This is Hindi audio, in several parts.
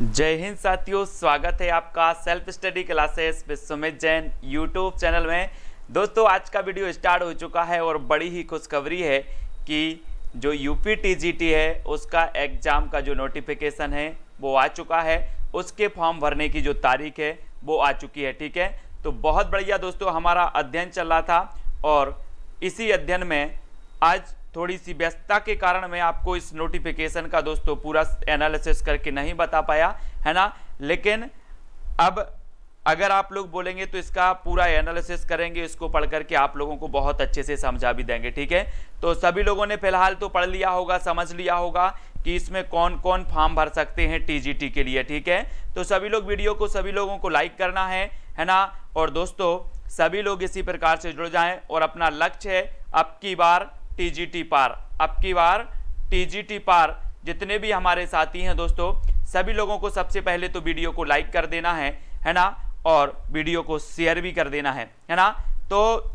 जय हिंद साथियों, स्वागत है आपका self study classes with Sumit Jain YouTube channel में। दोस्तों, आज का वीडियो स्टार्ट हो चुका है और बड़ी ही खुशखबरी है कि जो यूपी टीजीटी है उसका एग्ज़ाम का जो नोटिफिकेशन है वो आ चुका है। उसके फॉर्म भरने की जो तारीख है वो आ चुकी है। ठीक है, तो बहुत बढ़िया दोस्तों, हमारा अध्ययन चल रहा था और इसी अध्ययन में आज थोड़ी सी व्यस्तता के कारण मैं आपको इस नोटिफिकेशन का दोस्तों पूरा एनालिसिस करके नहीं बता पाया, है ना। लेकिन अब अगर आप लोग बोलेंगे तो इसका पूरा एनालिसिस करेंगे, इसको पढ़ करके आप लोगों को बहुत अच्छे से समझा भी देंगे। ठीक है, तो सभी लोगों ने फिलहाल तो पढ़ लिया होगा, समझ लिया होगा कि इसमें कौन कौन फॉर्म भर सकते हैं टीजीटी के लिए। ठीक है, तो सभी लोग वीडियो को सभी लोगों को लाइक करना है ना। और दोस्तों, सभी लोग इसी प्रकार से जुड़ जाएं और अपना लक्ष्य है अब की बार टीजीटी पार, अब की बार टीजीटी पार। जितने भी हमारे साथी हैं दोस्तों, सभी लोगों को सबसे पहले तो वीडियो को लाइक कर देना है ना, और वीडियो को शेयर भी कर देना है ना। तो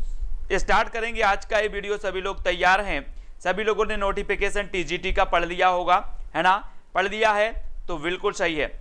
स्टार्ट करेंगे आज का ये वीडियो। सभी लोग तैयार हैं? सभी लोगों ने नोटिफिकेशन टीजीटी का पढ़ लिया होगा, है ना। पढ़ लिया है तो बिल्कुल सही है।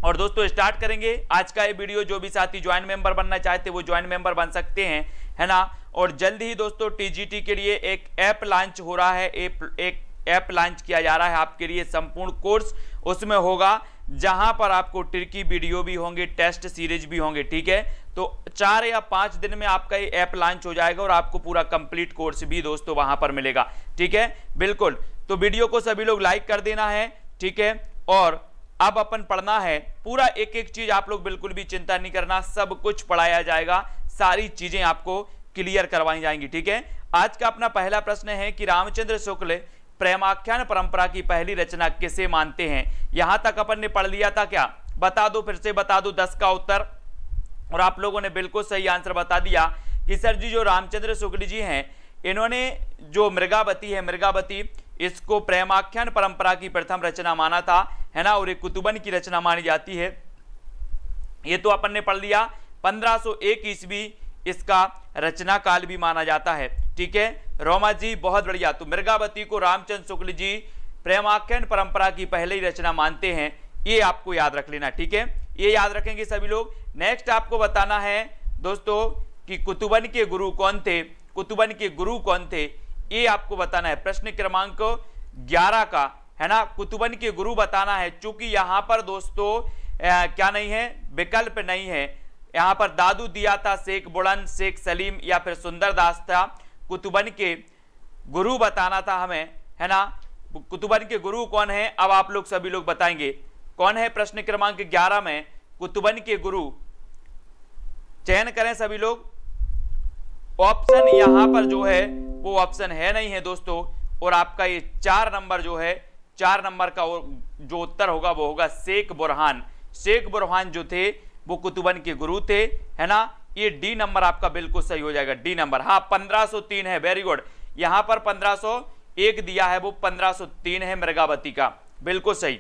और दोस्तों, स्टार्ट करेंगे आज का ये वीडियो। जो भी साथी ज्वाइन मेंबर बनना चाहते वो ज्वाइन मेंबर बन सकते हैं, है ना। और जल्द ही दोस्तों टीजीटी के लिए एक ऐप लॉन्च हो रहा है, एक ऐप लॉन्च किया जा रहा है आपके लिए। संपूर्ण कोर्स उसमें होगा जहां पर आपको ट्रिकी वीडियो भी होंगे, टेस्ट सीरीज भी होंगे। ठीक है, तो 4 या 5 दिन में आपका ये ऐप लॉन्च हो जाएगा और आपको पूरा कंप्लीट कोर्स भी दोस्तों वहां पर मिलेगा। ठीक है, बिल्कुल। तो वीडियो को सभी लोग लाइक कर देना है। ठीक है, और अब अपन पढ़ना है पूरा, एक एक चीज आप लोग बिल्कुल भी चिंता नहीं करना, सब कुछ पढ़ाया जाएगा, सारी चीजें आपको क्लियर करवाई जाएंगी। ठीक है, आज का अपना पहला प्रश्न है कि रामचंद्र शुक्ल प्रेमाख्यान परंपरा की पहली रचना किसे मानते हैं। यहां तक अपन ने पढ़ लिया था क्या? बता दो, फिर से बता दो 10 का उत्तर। और आप लोगों ने बिल्कुल सही आंसर बता दिया कि सर जी जो रामचंद्र शुक्ल जी हैं, इन्होंने जो मृगावती है, मृगावती, इसको प्रेमाख्यान परंपरा की प्रथम रचना माना था, है ना। और एक कुतुबन की रचना मानी जाती है, ये तो अपन ने पढ़ लिया। 1501 ईस्वी इसका रचना काल भी माना जाता है। ठीक है, रोमा जी बहुत बढ़िया। तो मृगावती को रामचंद्र शुक्ल जी प्रेमाख्यान परंपरा की पहली रचना मानते हैं, ये आपको याद रख लेना। ठीक है, ये याद रखेंगे सभी लोग। नेक्स्ट आपको बताना है दोस्तों कि कुतुबन के गुरु कौन थे, कुतुबन के गुरु कौन थे, ये आपको बताना है। प्रश्न क्रमांक 11 का, है ना, कुतुबन के गुरु बताना है। चूंकि यहां पर दोस्तों क्या नहीं है, विकल्प नहीं है। यहां पर दादू दिया था, शेख बुड़न, शेख सलीम या फिर सुंदर दास था। कुतुबन के गुरु बताना था हमें, है ना। कुतुबन के गुरु कौन है, अब आप लोग सभी लोग बताएंगे कौन है। प्रश्न क्रमांक 11 में कुतुबन के गुरु चयन करें सभी लोग। ऑप्शन यहां पर जो है वो ऑप्शन है नहीं है दोस्तों। और आपका ये 4 नंबर जो है, 4 नंबर का जो उत्तर होगा वो होगा शेख बुरहान। शेख बुरहान जो थे वो कुतुबन के गुरु थे, है ना। ये डी नंबर आपका बिल्कुल सही हो जाएगा, डी नंबर। हाँ, 1503 है, वेरी गुड। यहां पर 1501 दिया है, वो 1503 है मृगावती का, बिल्कुल सही।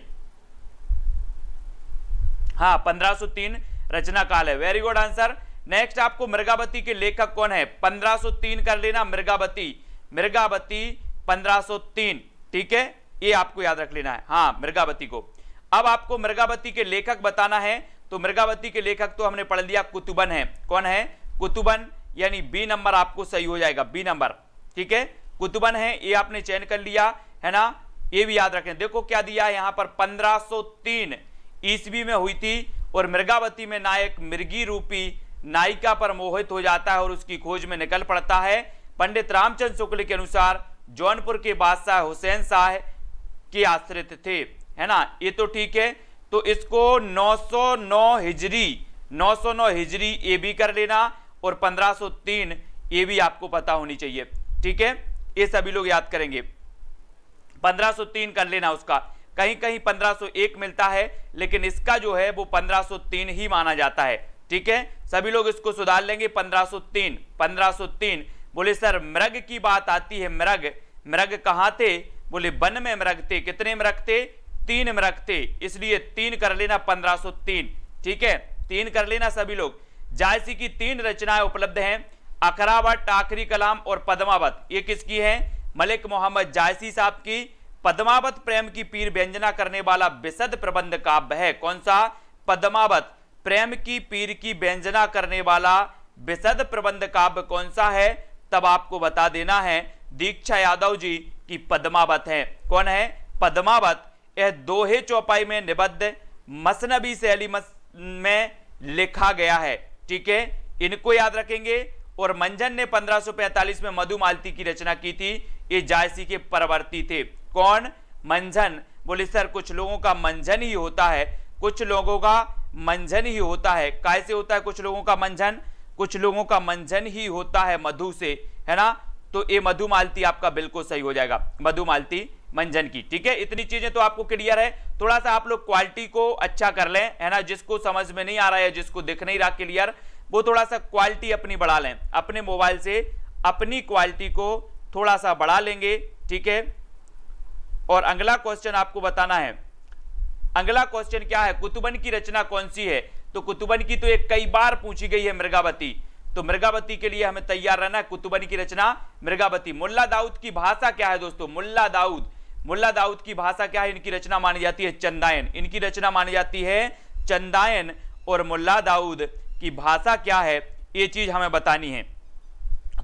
हाँ, 1503 रचना काल है, वेरी गुड आंसर। नेक्स्ट आपको मृगावती के लेखक कौन है, 1503 कर लेना। मृगावती, मृगावती 1503। ठीक है, ये आपको याद रख लेना है, हाँ, मृगावती को। अब आपको मृगावती के लेखक बताना है। तो मृगावती के लेखक तो हमने पढ़ लिया, कुतुबन है। कौन है? कुतुबन, यानी बी नंबर आपको सही हो जाएगा, बी नंबर। ठीक है, कुतुबन है, ये आपने चयन कर लिया, है ना। ये भी याद रखें। देखो क्या दिया है यहां पर, 1503 ईस्वी में हुई थी। और मृगावती में नायक मृगी रूपी नायिका पर मोहित हो जाता है और उसकी खोज में निकल पड़ता है। पंडित रामचंद्र शुक्ल के अनुसार जौनपुर के बादशाह हुसैन शाह के आश्रित थे, है ना। ये तो ठीक है। तो इसको 909 हिजरी, 909 हिजरी ये भी कर लेना। और 1503 ये भी आपको पता होनी चाहिए। ठीक है, ये सभी लोग याद करेंगे। 1503 कर लेना उसका, कहीं कहीं 1501 मिलता है, लेकिन इसका जो है वो 1503 ही माना जाता है। ठीक है, सभी लोग इसको सुधार लेंगे। 1503, 1503। बोले सर मृग की बात आती है, मृग, मृग कहां थे? बोले वन में मृग थे। कितने मृग थे? 3 मृग थे, इसलिए 3 कर लेना, 1503। ठीक है, 3 कर लेना सभी लोग। जायसी की 3 रचनाएं उपलब्ध हैं, अखरावत, आखरी कलाम और पद्मावत। ये किसकी है? मलिक मोहम्मद जायसी साहब की पद्मावत प्रेम की पीर व्यंजना करने वाला विशद प्रबंध काव्य है? कौन सा? पद्मावत प्रेम की पीर की व्यंजना करने वाला विशद प्रबंध काव्य कौन सा है? तब आपको बता देना है दीक्षा यादव जी की पद्मावत है। कौन है? पद्मावत। यह दोहे चौपाई में निबद्ध मसनबी शैली में लिखा गया है। ठीक है, इनको याद रखेंगे। और मंझन ने 1545 में मधुमालती की रचना की थी। ये जायसी के परवर्ती थे। कौन? मंझन। बोले सर कुछ लोगों का मंझन ही होता है, कुछ लोगों का मंझन ही होता है। कैसे होता है कुछ लोगों का मंझन? कुछ लोगों का मंझन ही होता है मधु से, है ना। तो ये मधुमालती आपका बिल्कुल सही हो जाएगा, मधुमालती मंझन की। ठीक है, इतनी चीजें तो आपको क्लियर है। थोड़ा सा आप लोग क्वालिटी को अच्छा कर लें, है ना। जिसको समझ में नहीं आ रहा है, जिसको दिख नहीं रहा क्लियर, वो थोड़ा सा क्वालिटी अपनी बढ़ा लें। अपने मोबाइल से अपनी क्वालिटी को थोड़ा सा बढ़ा लेंगे। ठीक है, और अगला क्वेश्चन आपको बताना है। अगला क्वेश्चन क्या है? कुतुबन की रचना कौन सी है? तो कुतुबन की तो एक कई बार पूछी गई है, मृगावती। तो मृगावती के लिए हमें तैयार रहना है। कुतुबन की रचना मृगावती। मुल्ला दाऊद की भाषा क्या है दोस्तों? मुल्ला दाऊद की भाषा क्या है? इनकी रचना मानी जाती है चंदायन। इनकी रचना मानी जाती है चंदायन। और मुल्ला दाऊद की भाषा क्या है, ये चीज हमें बतानी है।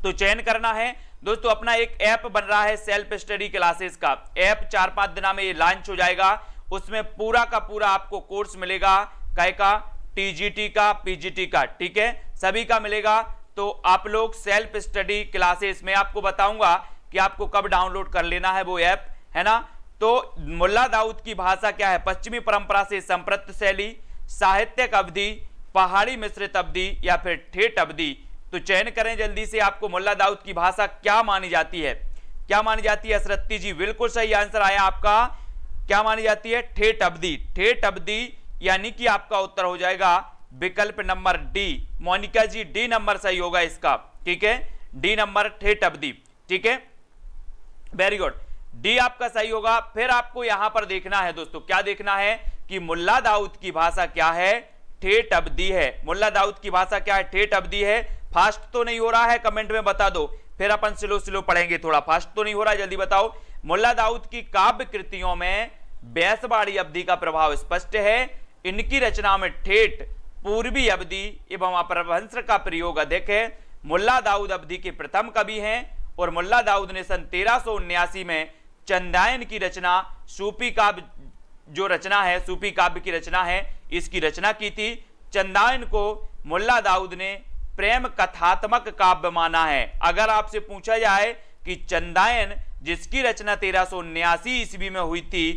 तो चयन करना है दोस्तों। अपना एक ऐप बन रहा है सेल्फ स्टडी क्लासेस का। ऐप 4-5 दिनों में ये लॉन्च हो जाएगा। उसमें पूरा का पूरा आपको कोर्स मिलेगा। काय का? टीजीटी का, पीजीटी का। ठीक है, सभी का मिलेगा। तो आप लोग सेल्फ स्टडी क्लासेस में आपको बताऊंगा कि आपको कब डाउनलोड कर लेना है वो ऐप, है ना। तो मुल्ला दाऊद की भाषा क्या है? पश्चिमी परंपरा से संप्रत शैली, साहित्यिक अवधि, पहाड़ी मिश्रित अवधि या फिर ठेठ अवधि। तो चयन करें जल्दी से। आपको मुल्ला दाऊद की भाषा क्या मानी जाती है? क्या मानी जाती है? असरत्ती जी बिल्कुल सही आंसर आया आपका। क्या मानी जाती है? ठेठ अवधि। ठेठ अवधि यानी कि आपका उत्तर हो जाएगा विकल्प number D. Monica ji D number सही होगा इसका। ठीक है, डी नंबर ठेठ अवधि। ठीक है, वेरी गुड, डी आपका सही होगा। फिर आपको यहां पर देखना है दोस्तों, क्या देखना है कि मुल्ला दाऊद की भाषा क्या है? ठेठ अवधि है। मुल्ला दाऊद की भाषा क्या है? ठेठ अवधि है। फास्ट तो नहीं हो रहा है? कमेंट में बता दो, फिर अपन स्लो स्लो पढ़ेंगे। थोड़ा फास्ट तो नहीं हो रहा है, जल्दी बताओ। मुल्ला दाऊद की काव्य कृतियों में बैसवाड़ी अवधि का प्रभाव स्पष्ट है। इनकी रचना में ठेठ, पूर्वी अवधि एवं अपभ्रंश का प्रयोग अधिक है। मुल्ला दाऊद अवधि के प्रथम कवि हैं और मुल्ला दाऊद ने सन 1379 में चंदायन की रचना, सूफी काव्य जो रचना है, सूफी काव्य की रचना है, इसकी रचना की थी। चंदायन को मुल्ला दाऊद ने प्रेम कथात्मक काव्य माना है। अगर आपसे पूछा जाए कि चंदायन जिसकी रचना 1379 ईस्वी में हुई थी,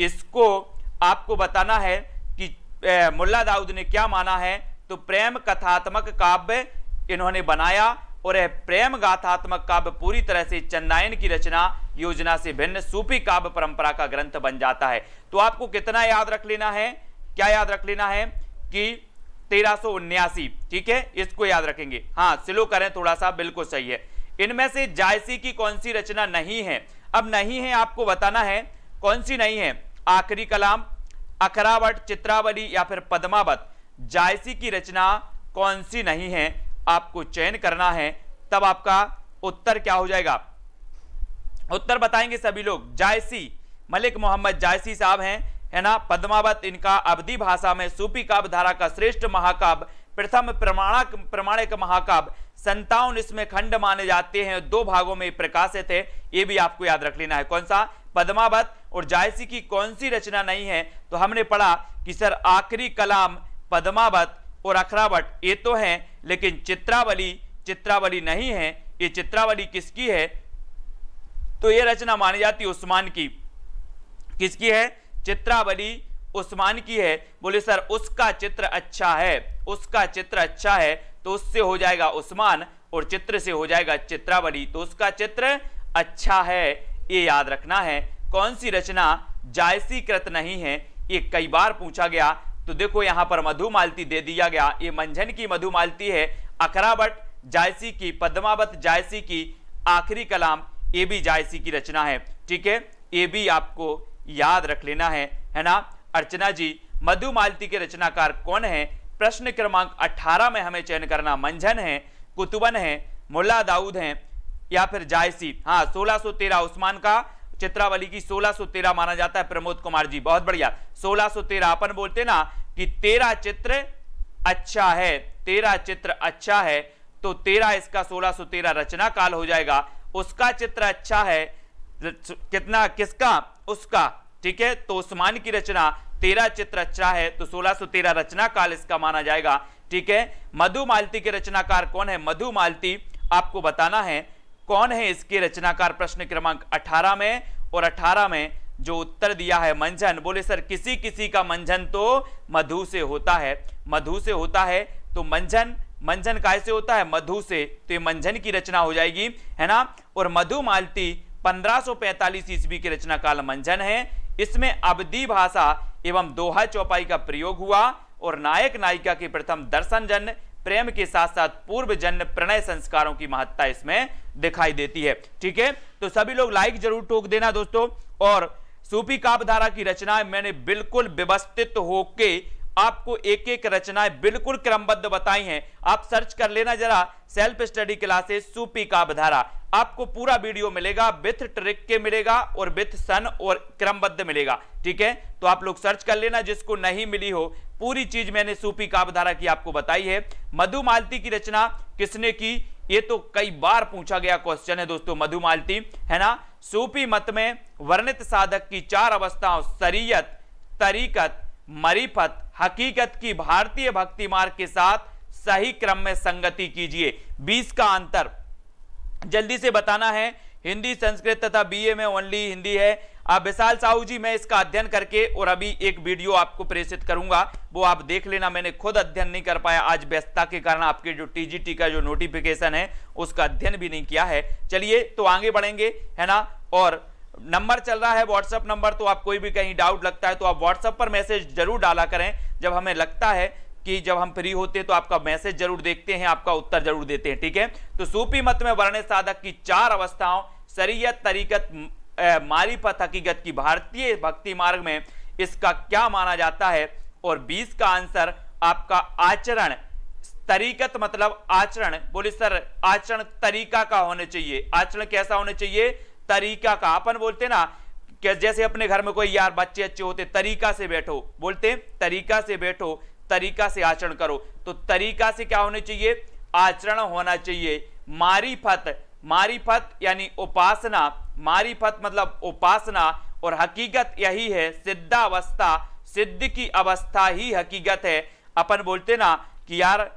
इसको आपको बताना है कि मुल्ला दाऊद ने क्या माना है, तो प्रेम कथात्मक काव्य इन्होंने बनाया। और यह प्रेम गाथात्मक काव्य पूरी तरह से चंदायन की रचना योजना से भिन्न सूफी काव्य परंपरा का ग्रंथ बन जाता है। तो आपको कितना याद रख लेना है? क्या याद रख लेना है कि 1379। ठीक है, इसको याद रखेंगे। हाँ, स्लो करें थोड़ा सा, बिल्कुल सही है। इनमें से जायसी की कौन सी रचना नहीं है? अब नहीं है आपको बताना है कौन सी नहीं है। आखिरी कलाम, अखरावट, चित्रावली या फिर पद्मावत। जायसी की रचना कौन सी नहीं है आपको चयन करना है, तब आपका उत्तर क्या हो जाएगा? उत्तर बताएंगे सभी लोग। जायसी, मलिक मोहम्मद जायसी साहब हैं, है ना। पद्मावत इनका अवधी भाषा में सूफी काव्य धारा का श्रेष्ठ महाकाव्य, प्रथम प्रमाणिक महाकाव्य, 57 इसमें खंड माने जाते हैं, 2 भागों में प्रकाशित है। ये भी आपको याद रख लेना है। कौन सा? पद्मावत। और जायसी की कौन सी रचना नहीं है? तो हमने पढ़ा कि सर आखिरी कलाम, पद्मावत और अखरावट ये तो हैं, लेकिन चित्रावली नहीं है। ये चित्रावली किसकी है? तो ये रचना मानी जाती है उस्मान की। किसकी है? चित्रावली उस्मान की है। बोले सर उसका चित्र अच्छा है, उसका चित्र अच्छा है, तो उससे हो जाएगा उस्मान और चित्र से हो जाएगा चित्रावली। तो उसका चित्र अच्छा है, ये याद रखना है। कौन सी रचना जायसी कृत नहीं है? ये कई बार पूछा गया। तो देखो यहां पर मधुमालती दे दिया गया, ये मंझन की मधुमालती है। अखरावट जायसी की, पद्मावत जायसी की, आखिरी कलाम ये भी जायसी की रचना है। ठीक है, ये भी आपको याद रख लेना है ना। अर्चना जी, मधुमालती के रचनाकार कौन है? प्रश्न क्रमांक 18 में हमें चयन करना। मंझन है, कुतुबन है, मुल्ला दाऊद है या फिर जायसी। हाँ, 1613 उस्मान का चित्रावली की 1613 माना जाता है। प्रमोद कुमार जी बहुत बढ़िया, 1613। अपन बोलते ना कि तेरा चित्र अच्छा है, तेरा चित्र अच्छा है, तो तेरा इसका 1613 रचना काल हो जाएगा। उसका चित्र अच्छा है, कितना, किसका, उसका, ठीक है। तो उस्मान की रचना, तेरा चित्र अच्छा है, तो 1613 रचना काल इसका माना जाएगा, ठीक है। मधुमालती के रचनाकार कौन है? मधुमालती आपको बताना है कौन है इसके रचनाकार, प्रश्न क्रमांक 18 में। और 18 में जो उत्तर दिया है मंझन, बोले सर किसी किसी का मंझन तो मधु से होता है, मधु से होता है, तो मंझन, मंझन कैसे होता है? मधु से, तो ये मंझन की रचना हो जाएगी, है ना। और मधुमालती 1545 ईस्वी की रचना काल मंझन है। इसमें अवधी भाषा एवं दोहा चौपाई का प्रयोग हुआ और नायक नायिका के प्रथम दर्शन जन्य प्रेम के साथ साथ पूर्व जन्य प्रणय संस्कारों की महत्ता इसमें दिखाई देती है, ठीक है। तो सभी लोग लाइक जरूर ठोक देना दोस्तों। और सूफी काव्यधारा की रचनाएं मैंने बिल्कुल व्यवस्थित होके आपको एक एक रचनाएं बिल्कुल क्रमबद्ध बताई हैं। आप सर्च कर लेना जरा, सेल्फ स्टडी क्लासेस सूफी काव्यधारा, आपको पूरा वीडियो मिलेगा, विथ ट्रिक के मिलेगा और विथ सन और क्रमबद्ध मिलेगा, ठीक है। तो आप लोग सर्च कर लेना, जिसको नहीं मिली हो, पूरी चीज मैंने सूफी काव्यधारा की आपको बताई है। मधुमालती की रचना किसने की? ये तो कई बार पूछा गया क्वेश्चन है दोस्तों, मधुमालती, है ना। सूफी मत में वर्णित साधक की 4 अवस्थाओं शरीयत, तरीकत, मरीफत, हकीकत की भारतीय भक्ति मार्ग के साथ सही क्रम में संगति कीजिए। 20 का अंतर जल्दी से बताना है। हिंदी, संस्कृत तथा बीए में ओनली हिंदी है। आप विशाल साहू जी, मैं इसका अध्ययन करके और अभी एक वीडियो आपको प्रेषित करूंगा, वो आप देख लेना। मैंने खुद अध्ययन नहीं कर पाया आज व्यस्तता के कारण, आपके जो टीजीटी का जो नोटिफिकेशन है उसका अध्ययन भी नहीं किया है। चलिए तो आगे बढ़ेंगे, है ना। और नंबर चल रहा है व्हाट्सएप नंबर, तो आप कोई भी कहीं डाउट लगता है तो आप व्हाट्सएप पर मैसेज जरूर डाला करें। जब हमें लगता है कि जब हम फ्री होते हैं तो आपका मैसेज जरूर देखते हैं, आपका उत्तर जरूर देते हैं, ठीक है। तो सूफी मत में वर्णित साधक की 4 अवस्थाओं शरीयत, तरीकत, मारिफत, हकीकत की भारतीय भक्ति मार्ग में इसका क्या माना जाता है? और 20 का आंसर आपका आचरण, तरीकत मतलब आचरण। बोले सर आचरण तरीका का होने चाहिए, आचरण कैसा होने चाहिए? तरीका का। अपन बोलते ना कि जैसे अपने घर में कोई यार बच्चे अच्छे होते, तरीका से बैठो, बोलते तरीका से बैठो, तरीका से आचरण करो। तो तरीका से क्या होने चाहिए? आचरण होना चाहिए। मारिफत, मारिफत यानी उपासना, मारिफत मतलब उपासना। और हकीकत यही है सिद्धावस्था, सिद्ध की अवस्था ही हकीकत है। अपन बोलते ना कि यार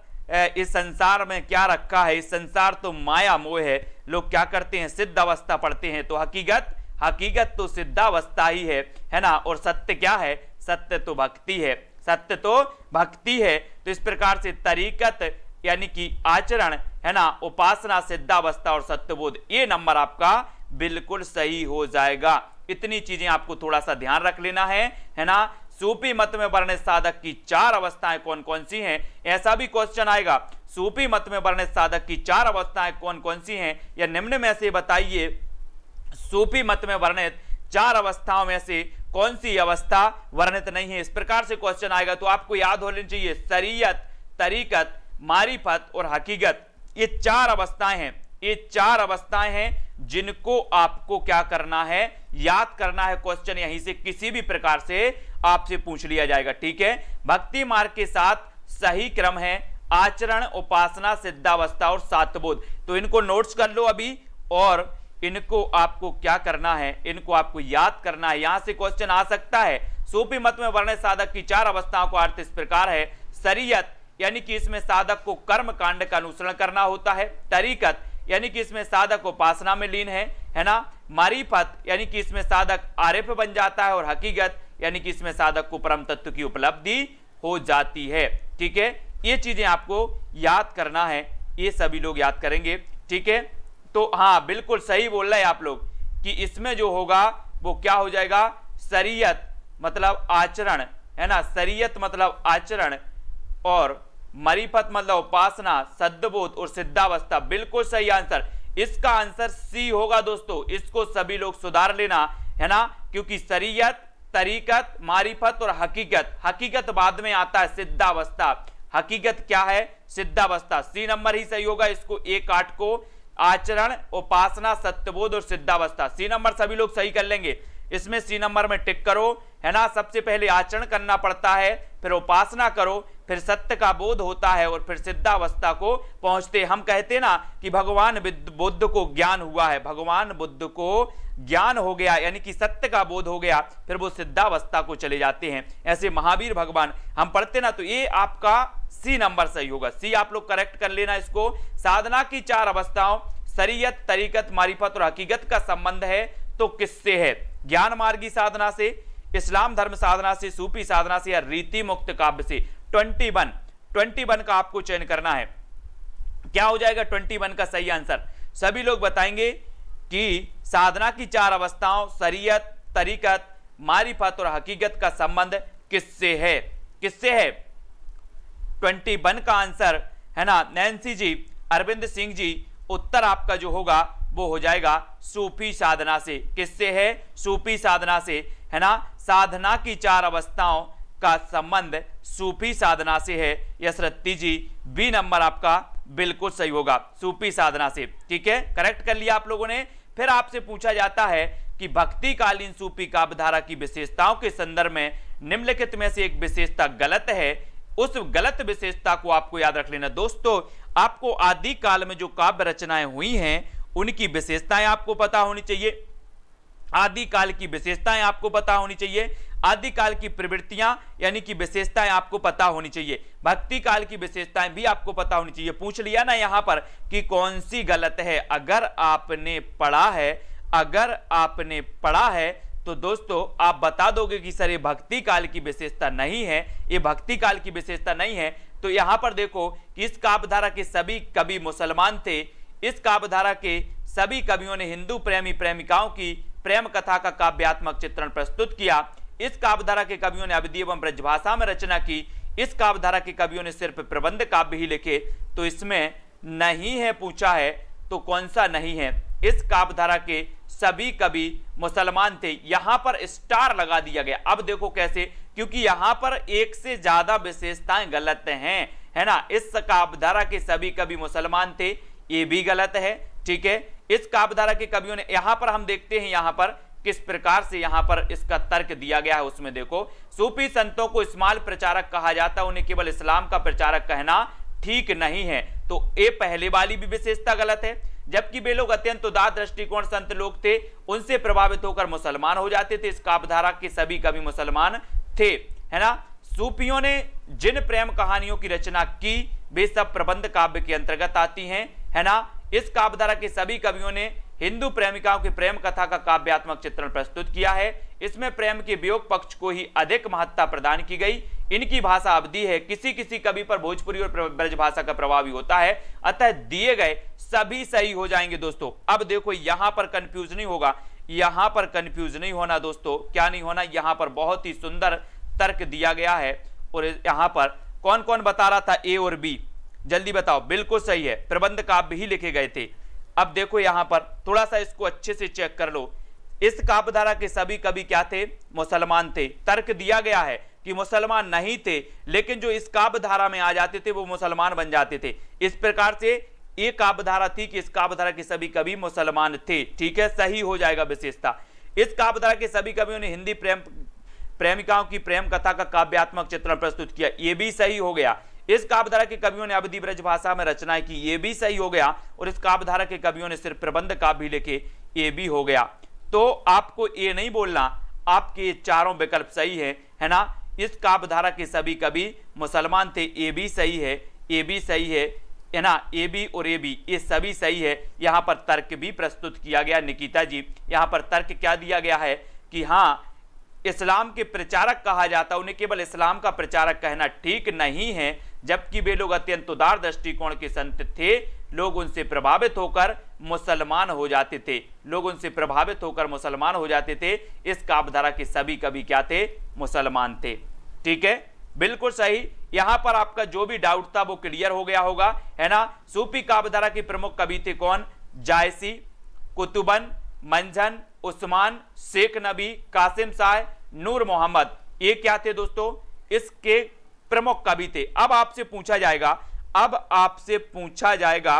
इस संसार में क्या रखा है, इस संसार तो माया मोह है। लोग क्या करते हैं? सिद्ध अवस्था पढ़ते हैं। तो हकीकत, हकीकत तो सिद्धावस्था ही है ना। और सत्य क्या है? सत्य तो भक्ति है, सत्य तो भक्ति है। तो इस प्रकार से तरीकत यानी कि आचरण, है ना, उपासना, सिद्धावस्था और सत्यबोध, ये नंबर आपका बिल्कुल सही हो जाएगा। इतनी चीजें आपको थोड़ा सा ध्यान रख लेना है ना। सूफी मत में वर्णित साधक की 4 अवस्थाएं कौन कौन सी हैं? ऐसा भी क्वेश्चन आएगा, सूफी मत में वर्णित साधक की 4 अवस्थाएं कौन कौन सी हैं, या निम्न में से बताइए सूफी मत में वर्णित 4 अवस्थाओं में से कौन सी अवस्था वर्णित नहीं है। इस प्रकार से क्वेश्चन आएगा तो आपको याद होनी चाहिए शरीयत, तरीकत, मारिफत और हकीकत, ये 4 अवस्थाएं हैं। ये 4 अवस्थाएं हैं जिनको आपको क्या करना है? याद करना है। क्वेश्चन यहीं से किसी भी प्रकार से आपसे पूछ लिया जाएगा, ठीक है। भक्ति मार्ग के साथ सही क्रम है आचरण, उपासना, सिद्धावस्था और सात्यबोध। तो इनको नोट्स कर लो अभी, और इनको आपको क्या करना है? इनको आपको याद करना है। यहां से क्वेश्चन आ सकता है। सूफी मत में वर्णित साधक की 4 अवस्थाओं का अर्थ इस प्रकार है। शरीयत यानी कि इसमें साधक को कर्म कांड का अनुसरण करना होता है। तरीकत यानी कि इसमें साधक उपासना में लीन है ना। मारिफत यानी कि इसमें साधक आरिफ बन जाता है। और हकीकत यानी कि इसमें साधक को परम तत्व की उपलब्धि हो जाती है, ठीक है। ये चीजें आपको याद करना है, ये सभी लोग याद करेंगे, ठीक है। तो हाँ बिल्कुल सही बोल रहे हैं आप लोग कि इसमें जो होगा वो क्या हो जाएगा? शरीयत मतलब आचरण, है ना। शरीयत मतलब आचरण, और मरीफत मतलब उपासना, सद्बोध और सिद्धावस्था। बिल्कुल सही आंसर। इसका आंसर सी होगा दोस्तों। इसको सभी लोग सुधार लेना, है ना, क्योंकि शरीयत, तरीकत, मारिफत और हकीकत, हकीकत बाद में आता है सिद्धावस्था। हकीकत क्या है? सिद्धावस्था। सी नंबर ही सही होगा। इसको 1-8 को आचरण, उपासना, सत्यबोध और सिद्धावस्था। सी नंबर सभी लोग सही कर लेंगे, इसमें सी नंबर में टिक करो, है ना। सबसे पहले आचरण करना पड़ता है, फिर उपासना करो, फिर सत्य का बोध होता है और फिर सिद्धावस्था को पहुंचते। हम कहते ना कि भगवान बुद्ध को ज्ञान हुआ है, भगवान बुद्ध को ज्ञान हो गया, यानी कि सत्य का बोध हो गया, फिर वो सिद्धावस्था को चले जाते हैं। ऐसे महावीर भगवान हम पढ़ते ना, तो ये आपका सी नंबर सही होगा। सी आप लोग करेक्ट कर लेना इसको। साधना की 4 अवस्थाओं शरीयत, तरीकत, मारिफत और हकीकत का संबंध है तो किससे है? ज्ञान मार्गी साधना से, इस्लाम धर्म साधना से, सूफी साधना से या रीति मुक्त काव्य से। 21 का आपको चयन करना है। क्या हो जाएगा 21 का सही आंसर? सभी लोग बताएंगे कि साधना की 4 अवस्थाओं शरीयत, तरीकत, मारिफत और हकीकत का संबंध किससे है? किससे है? 21 का आंसर है ना नैन्सी जी, अरविंद सिंह जी, उत्तर आपका जो होगा वो हो जाएगा सूफी साधना से। किससे है? सूफी साधना से, है ना। साधना की 4 अवस्थाओं का संबंध सूफी साधना से है। यशरत्ती जी, बी नंबर आपका बिल्कुल सही होगा, सूफी साधना से। ठीक है, करेक्ट कर लिया आप लोगों ने। फिर आपसे पूछा जाता है कि भक्तिकालीन सूफी काव्यधारा की विशेषताओं के संदर्भ में निम्नलिखित में से एक विशेषता गलत है, उस गलत विशेषता को आपको याद रख लेना। दोस्तों, आपको आदि काल में जो काव्य रचनाएं हुई हैं उनकी विशेषताएं आपको पता होनी चाहिए। आदि काल की विशेषताएं आपको पता होनी चाहिए। आदि काल की प्रवृत्तियां यानी कि विशेषताएं आपको पता होनी चाहिए। भक्ति काल की विशेषताएं भी आपको पता होनी चाहिए। पूछ लिया ना यहां पर कि कौन सी गलत है। अगर आपने पढ़ा है तो दोस्तों आप बता दोगे कि सर ये भक्ति काल की विशेषता नहीं है, ये भक्ति काल की विशेषता नहीं है। तो यहां पर देखो कि इस काव्यधारा के सभी कवि मुसलमान थे। इस काव्यधारा के सभी कवियों ने हिंदू प्रेमी प्रेमिकाओं की प्रेम कथा का काव्यात्मक चित्रण प्रस्तुत किया। इस काव्यधारा के कवियों ने अवधी एवं ब्रजभाषा में रचना की। इस काव्यधारा के कवियों ने सिर्फ प्रबंध काव्य ही लिखे। तो इसमें नहीं है पूछा है, तो कौन सा नहीं है? इस काव्यधारा के सभी कवि मुसलमान थे। यहां पर स्टार लगा दिया गया। अब देखो कैसे, क्योंकि यहां पर एक से ज्यादा विशेषताएं गलत हैं, है ना। इस काव्यधारा के सभी कवि मुसलमान थे, ये भी गलत है। ठीक है, इस काव्यधारा के कवियों ने, यहां पर हम देखते हैं यहां पर किस प्रकार से यहां पर इसका तर्क दिया गया है। उसमें देखो, सूफी संतों को इस्माल प्रचारक कहा जाता है, उन्हें केवल इस्लाम का प्रचारक कहना ठीक नहीं है। तो ये पहले वाली भी विशेषता गलत है। जबकि वे लोग अत्यंत उदार दृष्टिकोण संत लोग थे, उनसे प्रभावित होकर मुसलमान हो जाते थे। इस काव्यधारा के सभी कवि मुसलमान थे, है ना। सूफियों ने जिन प्रेम कहानियों की रचना की वे सब प्रबंध काव्य के अंतर्गत आती हैं, है ना। इस काव्यधारा के सभी कवियों ने हिंदू प्रेमिकाओं की प्रेम कथा का काव्यात्मक चित्रण प्रस्तुत किया है। इसमें प्रेम के वियोग पक्ष को ही अधिक महत्ता प्रदान की गई। इनकी भाषा अवधी है, किसी किसी कवि पर भोजपुरी और ब्रज भाषा का प्रभाव भी होता है। अतः दिए गए सभी सही हो जाएंगे दोस्तों। अब देखो यहां पर कंफ्यूज नहीं होगा, यहां पर कंफ्यूज नहीं होना दोस्तों। क्या नहीं होना? यहां पर बहुत ही सुंदर तर्क दिया गया है। और यहां पर कौन कौन बता रहा था ए और बी? जल्दी बताओ। बिल्कुल सही है, प्रबंध काव्य ही लिखे गए थे। अब देखो यहां पर थोड़ा सा इसको अच्छे से चेक कर लो। इस काव्यधारा के सभी कवि क्या थे? मुसलमान थे। तर्क दिया गया है कि मुसलमान नहीं थे, लेकिन जो इस काव्यधारा में आ जाते थे वो मुसलमान बन जाते थे। इस प्रकार से एक काव्यधारा थी कि इस काव्यधारा के सभी कवि मुसलमान थे। ठीक है, सही हो जाएगा विशेषता। इस काव्यधारा के सभी कवियों ने हिंदी प्रेमिकाओं की प्रेम कथा का काव्यात्मक चित्रण प्रस्तुत किया, ये भी सही हो गया। इस काव्यधारा के कवियों ने अवधी ब्रज भाषा में रचनाएं की, ये भी सही हो गया। और इस काव्यधारा के कवियों ने सिर्फ प्रबंध काव्य लिखे, ये भी हो गया। तो आपको ये नहीं बोलना आपके चारों विकल्प सही है ना। इस काव्यधारा के सभी कवि मुसलमान थे, ये भी सही है, ये भी सही है ना। ए बी और ए बी ये सभी सही है। यहां पर तर्क भी प्रस्तुत किया गया। निकिता जी, यहां पर तर्क क्या दिया गया है कि हाँ, इस्लाम के प्रचारक कहा जाता, उन्हें केवल इस्लाम का प्रचारक कहना ठीक नहीं है। जबकि वे लोग अत्यंत उदार दृष्टिकोण के संत थे, लोग उनसे प्रभावित होकर मुसलमान हो जाते थे, लोग उनसे प्रभावित होकर मुसलमान हो जाते थे। इस काव्यधारा के सभी कवि क्या थे? मुसलमान थे। ठीक है, बिल्कुल सही। यहां पर आपका जो भी डाउट था वो क्लियर हो गया होगा, है ना। सूफी काव्यधारा के प्रमुख कवि थे कौन? जायसी, कुतुबन, मंझन, उस्मान, शेख नबी, कासिम शाह, नूर मोहम्मद। ये क्या थे दोस्तों? इसके प्रमुख कवि थे। अब आपसे पूछा जाएगा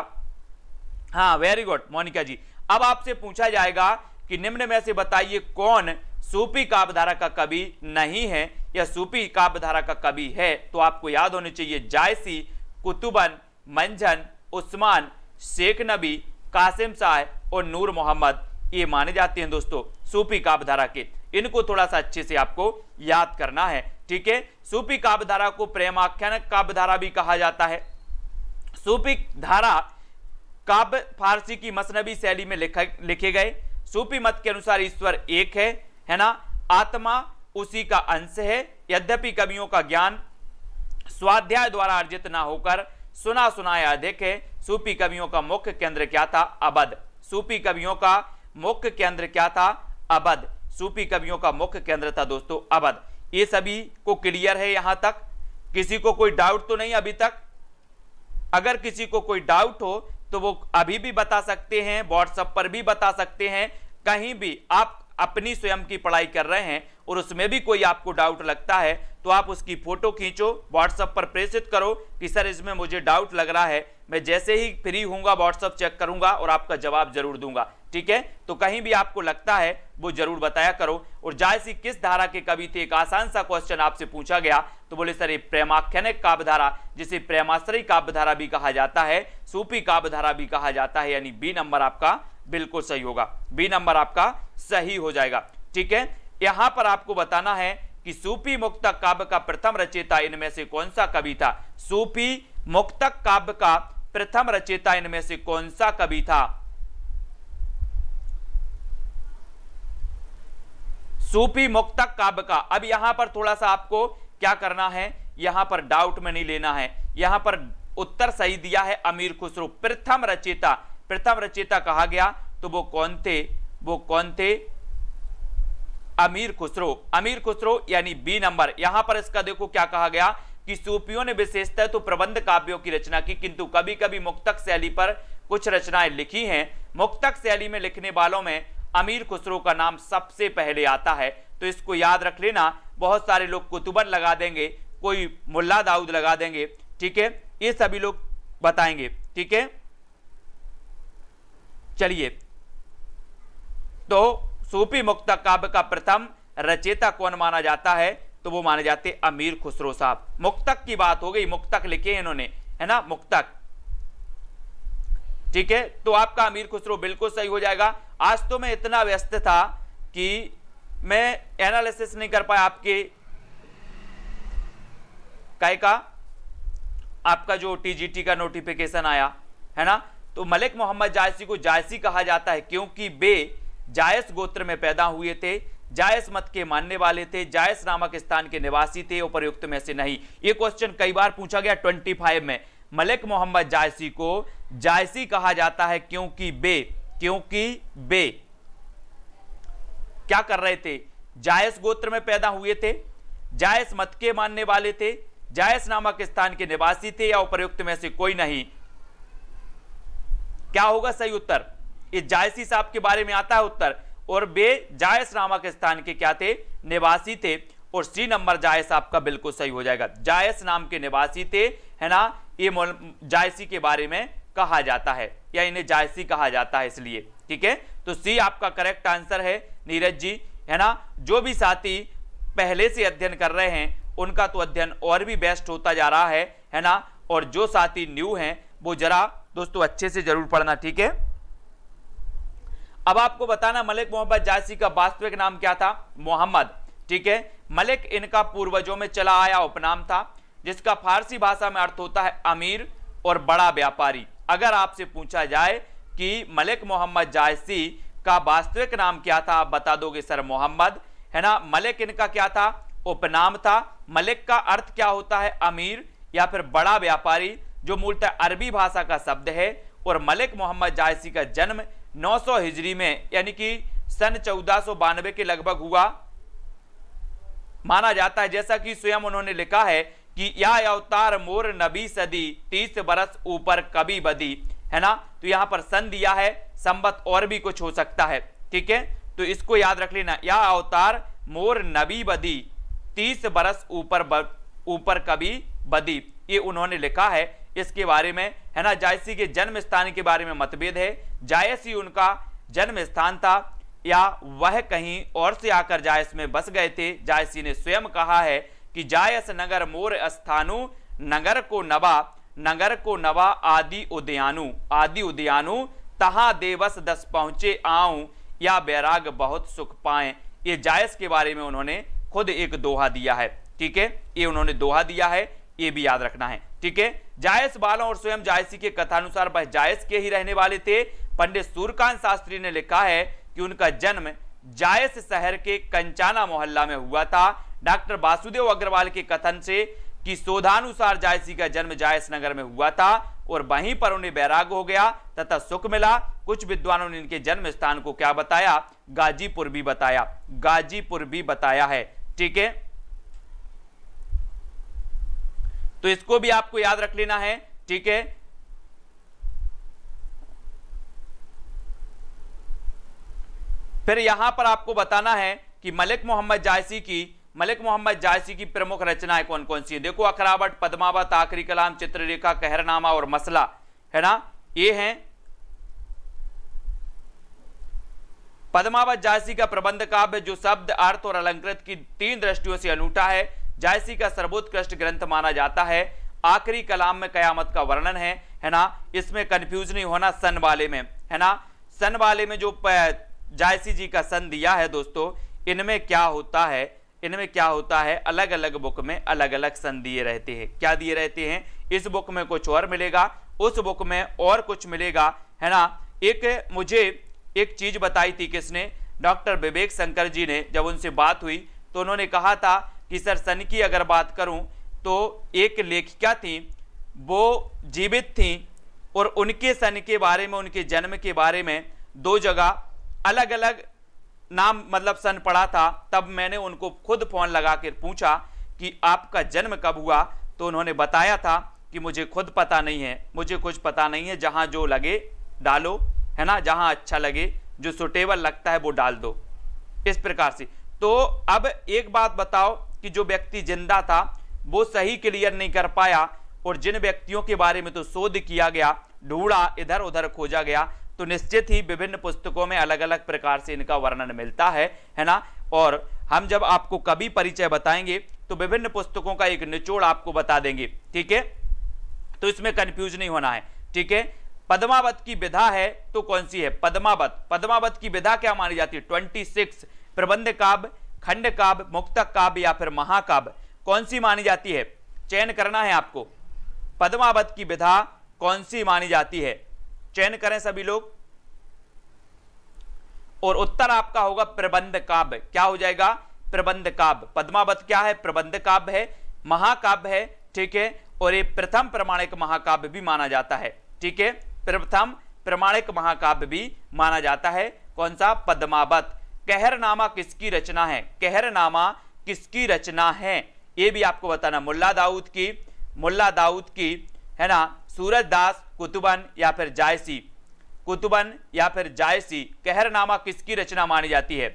हाँ, वेरी गुड मोनिका जी। अब आपसे पूछा जाएगा कि निम्न में से बताइए कौन सूफी काव्यधारा का कवि नहीं है या सूफी काव्यधारा का कवि है। तो आपको याद होने चाहिए जायसी, कुतुबन, मंझन, उस्मान, शेख नबी, कासिम शाह और नूर मोहम्मद, ये माने जाते हैं दोस्तों सूफी काव्यधारा के। इनको थोड़ा सा अच्छे से आपको याद करना है, ठीक है। सूफी काव्यधारा को प्रेमाख्यान काव्यधारा भी कहा जाता है। सूफी धारा काव्य फारसी की मसनबी शैली में लिखे गए। सूफी मत के अनुसार ईश्वर एक है ना, आत्मा उसी का अंश है। यद्यपि कवियों का ज्ञान स्वाध्याय द्वारा अर्जित ना होकर सुना सुनाया अधिक है। सूफी कवियों का मुख्य केंद्र क्या था? अवध। सूफी कवियों का मुख्य केंद्र क्या था? अवध। सूफी कवियों का मुख्य केंद्र था दोस्तों अवध। ये सभी को क्लियर है यहां तक? किसी को कोई डाउट तो नहीं अभी तक? अगर किसी को कोई डाउट हो तो वो अभी भी बता सकते हैं, व्हाट्सएप पर भी बता सकते हैं, कहीं भी आप अपनी स्वयं की पढ़ाई कर रहे हैं और उसमें भी कोई आपको डाउट लगता है तो आप उसकी फोटो खींचो, व्हाट्सएप पर प्रेषित करो कि सर इसमें मुझे डाउट लग रहा है। मैं जैसे ही फ्री हूंगा व्हाट्सएप चेक करूंगा और आपका जवाब जरूर दूंगा, ठीक है। तो कहीं भी आपको लगता है वो जरूर बताया करो। और जायसी किस धारा के कवि थे? एक आसान सा क्वेश्चन आपसे पूछा गया तो बोले सर ये प्रेमाख्यानिक काव्यधारा, जिसे प्रेमाश्रयी काव्यधारा भी कहा जाता है, सूफी काव्यधारा भी कहा जाता है, यानी बी नंबर आपका बिल्कुल सही होगा। बी नंबर आपका सही हो जाएगा, ठीक है। यहां पर आपको बताना है कि सूफी मुक्तक काव्य का प्रथम रचयिता इनमें से कौन सा कवि था? सूफी मुक्तक काव्य का प्रथम रचयिता इनमें से कौन सा कवि था? सूफी मुक्तक काव्य का। अब यहां पर थोड़ा सा आपको क्या करना है, यहां पर डाउट में नहीं लेना है। यहां पर उत्तर सही दिया है अमीर खुसरो, प्रथम रचयिता। प्रथम रचयिता कहा गया तो वो कौन थे? वो कौन थे? अमीर खुसरो। अमीर खुसरो यानी बी नंबर। यहां पर इसका देखो क्या कहा गया कि सूफियों ने विशेषतः तो प्रबंध काव्यों की रचना की, किंतु कभी कभी मुक्तक शैली पर कुछ रचनाएं लिखी हैं। मुक्तक शैली में लिखने वालों में अमीर खुसरो का नाम सबसे पहले आता है, तो इसको याद रख लेना। बहुत सारे लोग कुतुबन लगा देंगे, कोई मुल्ला दाऊद लगा देंगे, ठीक है, ये सभी लोग बताएंगे, ठीक है। चलिए, तो सूफी मुक्तक काव्य का प्रथम रचयिता कौन माना जाता है? तो वो माने जाते अमीर खुसरो साहब। मुक्तक की बात हो गई, मुक्तक लिखे इन्होंने, है ना, मुक्तक, ठीक है। तो आपका अमीर खुसरो बिल्कुल सही हो जाएगा। आज तो मैं इतना व्यस्त था कि मैं एनालिसिस नहीं कर पाया आपके काय का, आपका जो टीजीटी का नोटिफिकेशन आया है ना। तो मलिक मोहम्मद जायसी को जायसी कहा जाता है क्योंकि वे जायस गोत्र में पैदा हुए थे, जायस मत के मानने वाले थे, जायस नामक स्थान के निवासी थे, उपर्युक्त में से नहीं। ये क्वेश्चन कई बार पूछा गया 25 में। मलिक मोहम्मद जायसी को जायसी कहा जाता है क्योंकि वे क्या कर रहे थे? जायस गोत्र में पैदा हुए थे, जायस मत के मानने वाले थे, जायस नामक स्थान के निवासी थे, या उपर्युक्त में से कोई नहीं। क्या होगा सही उत्तर? ये जायसी साहब के बारे में आता है उत्तर, और वे जायस नामक स्थान के क्या थे? निवासी थे। और सी नंबर जायस आपका बिल्कुल सही हो जाएगा। जायस नाम के निवासी थे, है ना। ये जायसी के बारे में कहा जाता है, या इन्हें जायसी कहा जाता है इसलिए, ठीक है। तो सी आपका करेक्ट आंसर है नीरज जी, है ना। जो भी साथी पहले से अध्ययन कर रहे हैं उनका तो अध्ययन और भी बेस्ट होता जा रहा है ना। और जो साथी न्यू हैं वो जरा दोस्तों अच्छे से जरूर पढ़ना, ठीक है। अब आपको बताना मलिक मोहम्मद जायसी का वास्तविक नाम क्या था? मोहम्मद, ठीक है। मलिक इनका पूर्वजों में चला आया उपनाम था, जिसका फारसी भाषा में अर्थ होता है अमीर और बड़ा व्यापारी। अगर आपसे पूछा जाए कि मलिक मोहम्मद जायसी का वास्तविक नाम क्या था, आप बता दोगे सर मोहम्मद, है ना। मलिक इनका क्या था? उपनाम था। मलिक का अर्थ क्या होता है? अमीर या फिर बड़ा व्यापारी, जो मूलतः अरबी भाषा का शब्द है। और मलिक मोहम्मद जायसी का जन्म 900 हिजरी में यानी कि सन 1492 के लगभग हुआ माना जाता है। जैसा कि स्वयं उन्होंने लिखा है कि या अवतार मोर नबी सदी 30 बरस ऊपर कभी बदी, है ना। तो यहां पर सन दिया है, संबत और भी कुछ हो सकता है, ठीक है। तो इसको याद रख लेना, या अवतार मोर नबी बदी 30 बरस ऊपर कभी बदी, ये उन्होंने लिखा है। इसके बारे में, है ना। जायसी के जन्म स्थान के बारे में मतभेद है। जायसी उनका जन्म स्थान था या वह कहीं और से आकर जायस में बस गए थे। जायसी ने स्वयं कहा है कि जायस नगर मोर स्थानु, नगर को नवा आदि उद्यानु तहां देवस दस पहुंचे आऊं, या बैराग बहुत सुख पाए। ये जायस के बारे में उन्होंने खुद एक दोहा दिया है, ठीक है, ये उन्होंने दोहा दिया है, ये भी याद रखना है, ठीक है। जायस बालों और स्वयं जायसी के कथानुसार वह जायस के ही रहने वाले थे। पंडित सूर्यकांत शास्त्री ने लिखा है कि उनका जन्म जायस शहर के कंचाना मोहल्ला में हुआ था। डॉक्टर वासुदेव अग्रवाल के कथन से कि शोधानुसार जायसी का जन्म जायस नगर में हुआ था और वहीं पर उन्हें बैराग हो गया तथा सुख मिला। कुछ विद्वानों ने इनके जन्म स्थान को क्या बताया, गाजीपुर भी बताया है, ठीक है। तो इसको भी आपको याद रख लेना है, ठीक है। फिर यहां पर आपको बताना है कि मलिक मोहम्मद जायसी की प्रमुख रचनाएं कौन कौन सी है। देखो, अखरावट, पद्मावत, आखिरी कलाम, चित्ररेखा, कहरनामा और मसला, है ना, ये हैं। पद्मावत जायसी का प्रबंध काव्य जो शब्द, अर्थ और अलंकृत की 3 दृष्टियों से अनूठा है। जायसी का सर्वोत्कृष्ट ग्रंथ माना जाता है। आखिरी कलाम में कयामत का वर्णन है ना। इसमें कंफ्यूज नहीं होना सन वाले में, है ना। सन वाले में जो जायसी जी का सन दिया है दोस्तों, इनमें क्या होता है, अलग अलग बुक में अलग अलग सन दिए रहते हैं। क्या दिए रहते हैं, इस बुक में कुछ और मिलेगा, उस बुक में और कुछ मिलेगा, है ना। मुझे एक चीज बताई थी किसने, डॉक्टर विवेक शंकर जी ने। जब उनसे बात हुई तो उन्होंने कहा था कि सर सन की अगर बात करूं तो एक लेखिका थी, वो जीवित थी और उनके सन के बारे में, उनके जन्म के बारे में 2 जगह अलग अलग नाम मतलब सन पढ़ा था। तब मैंने उनको खुद फोन लगा कर पूछा कि आपका जन्म कब हुआ, तो उन्होंने बताया था कि मुझे खुद पता नहीं है, मुझे कुछ पता नहीं है, जहां जो लगे डालो, है ना, जहां अच्छा लगे, जो सुटेबल लगता है वो डाल दो, इस प्रकार से। तो अब एक बात बताओ कि जो व्यक्ति जिंदा था वो सही क्लियर नहीं कर पाया, और जिन व्यक्तियों के बारे में तो शोध किया गया, ढूंढा, इधर उधर खोजा गया, तो निश्चित ही विभिन्न पुस्तकों में अलग अलग प्रकार से इनका वर्णन मिलता है ना। और हम जब आपको कभी परिचय बताएंगे तो विभिन्न पुस्तकों का एक निचोड़ आपको बता देंगे, ठीक है। तो इसमें कंफ्यूज नहीं होना है, ठीक है। पद्मावत की विधा है तो कौन सी है, पद्मावत की विधा क्या मानी जाती है, 26 प्रबंध काव्य, खंड काव्य, मुक्तक काव्य या फिर महाकाव्य, कौन सी मानी जाती है, चयन करना है आपको। पद्मावत की विधा कौन सी मानी जाती है, चयन करें सभी लोग। और उत्तर आपका होगा प्रबंध काव्य। क्या हो जाएगा, प्रबंध काव्य। पद्मावत क्या है, प्रबंध काव्य है, महाकाव्य है, ठीक है। और ये प्रथम प्रमाणिक महाकाव्य भी माना जाता है, ठीक है, प्रथम प्रमाणिक महाकाव्य भी माना जाता है। कौन सा, पद्मावत। कहरनामा किसकी रचना है, कहरनामा किसकी रचना है, ये भी आपको बताना। मुल्ला दाऊद की, है ना, सूरजदास, कुतुबन या फिर जायसी, कहरनामा किसकी रचना मानी जाती है।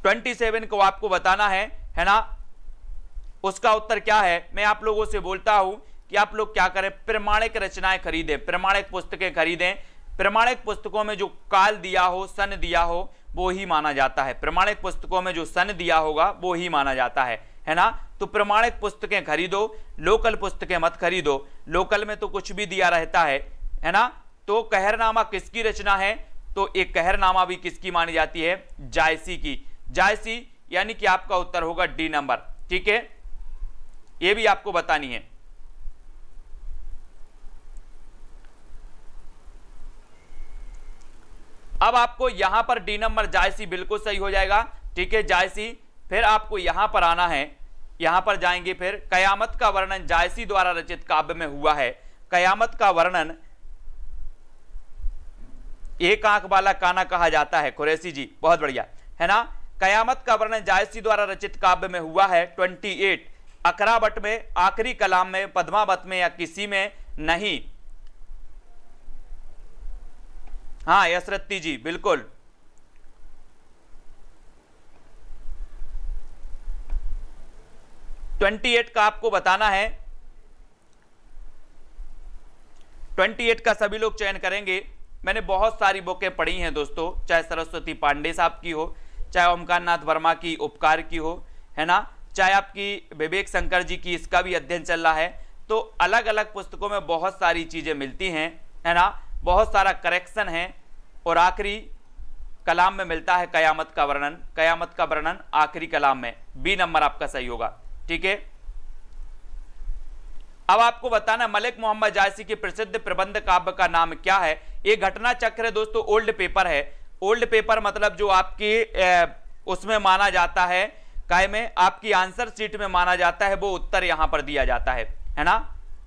27 को आपको बताना है ना। उसका उत्तर क्या है, मैं आप लोगों से बोलता हूं कि आप लोग क्या करें, प्रमाणिक रचनाएं खरीदें, प्रमाणिक पुस्तकें खरीदें। प्रमाणिक पुस्तकों में जो काल दिया हो, सन दिया हो, वो ही माना जाता है। प्रमाणिक पुस्तकों में जो सन दिया होगा वो ही माना जाता है ना। तो प्रमाणिक पुस्तकें खरीदो, लोकल पुस्तकें मत खरीदो। लोकल में तो कुछ भी दिया रहता है ना। तो कहरनामा किसकी रचना है, तो एक कहरनामा भी किसकी मानी जाती है, जायसी की। जायसी यानी कि आपका उत्तर होगा डी नंबर, ठीक है, ये भी आपको बतानी है। अब आपको यहां पर डी नंबर जायसी बिल्कुल सही हो जाएगा, ठीक है, जायसी। फिर आपको यहां पर आना है, यहां पर जाएंगे। फिर कयामत का वर्णन जायसी द्वारा रचित काव्य में हुआ है। कयामत का वर्णन एक आंख वाला काना कहा जाता है, कुरैशी जी, बहुत बढ़िया, है ना। कयामत का वर्णन जायसी द्वारा रचित काव्य में हुआ है 28। अकरावट में, आखिरी कलाम में, पद्मावत में या किसी में नहीं। हाँ यशरत्ती जी, बिल्कुल। ट्वेंटी 28 का आपको बताना है, 28 का सभी लोग चयन करेंगे। मैंने बहुत सारी बुकें पढ़ी हैं दोस्तों, चाहे सरस्वती पांडे साहब की हो, चाहे ओमकार नाथ वर्मा की उपकार की हो, है ना, चाहे आपकी विवेक शंकर जी की, इसका भी अध्ययन चल रहा है। तो अलग अलग पुस्तकों में बहुत सारी चीजें मिलती हैं, है ना, बहुत सारा करेक्शन है। और आखिरी कलाम में मिलता है कयामत का वर्णन, कयामत का वर्णन आखिरी कलाम में। बी नंबर आपका सही होगा, ठीक है। अब आपको बताना मलिक मोहम्मद जायसी के प्रसिद्ध प्रबंध काव्य का नाम क्या है। ये घटना चक्र है दोस्तों, ओल्ड पेपर है। ओल्ड पेपर मतलब जो आपकी उसमें माना जाता है, काय में आपकी आंसर शीट में माना जाता है, वो उत्तर यहां पर दिया जाता है ना।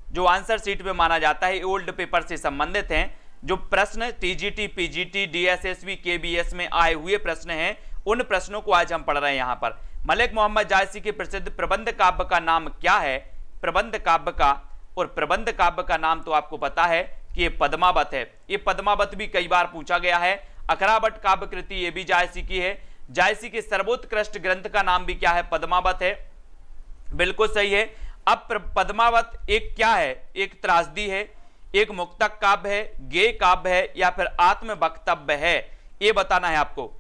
जो आंसर शीट में माना जाता है ओल्ड पेपर से संबंधित हैं। जो प्रश्न टीजीटी, पीजीटी, डीएसएसबी, केबीएस में आए हुए प्रश्न हैं, उन प्रश्नों को आज हम पढ़ रहे हैं यहां पर। मलिक मोहम्मद जायसी के प्रसिद्ध प्रबंध काव्य का नाम क्या है, प्रबंध काव्य का। और प्रबंध काव्य का नाम तो आपको पता है कि ये पद्मावत है। ये पद्मावत भी कई बार पूछा गया है। अखरावट काव्य कृति ये भी जायसी की है। जायसी के सर्वोत्कृष्ट ग्रंथ का नाम भी क्या है, पद्मावत है। बिल्कुल सही है। अब पद्मावत एक क्या है, एक त्रासदी है, एक मुक्तक काव्य है, गेय काव्य है, या फिर आत्म वक्तव्य है, ये बताना है आपको।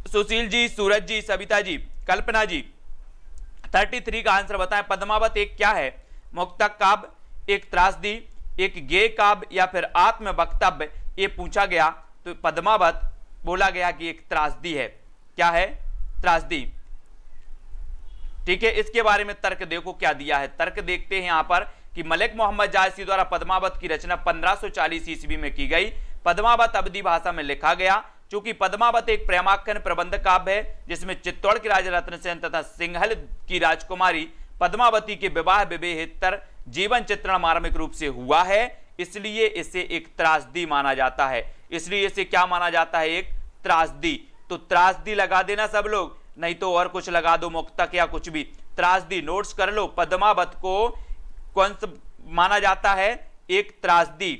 सुशील जी, सूरज जी, सविता जी, कल्पना जी, 33 का आंसर बताएं। पद्मावत एक क्या है, मुक्तक काव्य, एक त्रासदी, एक गेय काव्य, या फिर आत्म वक्तव्य, ये पूछा गया। तो पद्मावत बोला गया कि एक त्रासदी है। क्या है, त्रासदी, ठीक है। इसके बारे में तर्क देखो क्या दिया है। तर्क देखते हैं यहां पर कि मलिक मोहम्मद जायसी द्वारा पद्मावत की रचना 1540 ईस्वी में की गई। पद्मावत अवधी भाषा में लिखा गया। चूंकि पद्मावत एक प्रेमाख्यान प्रबंध काव्य है जिसमें चित्तौड़ के राजा रत्नसेन तथा सिंहल की राजकुमारी पद्मावती के विवाह विवेहेतर जीवन चित्रण मार्मिक रूप से हुआ है, इसलिए इसे एक त्रासदी माना जाता है। इसलिए इसे क्या माना जाता है, एक त्रासदी। तो त्रासदी लगा देना सब लोग, नहीं तो और कुछ लगा दो, मुक्तक या कुछ भी। त्रासदी नोट्स कर लो। पद्मावत को कौन सा माना जाता है, एक त्रासदी।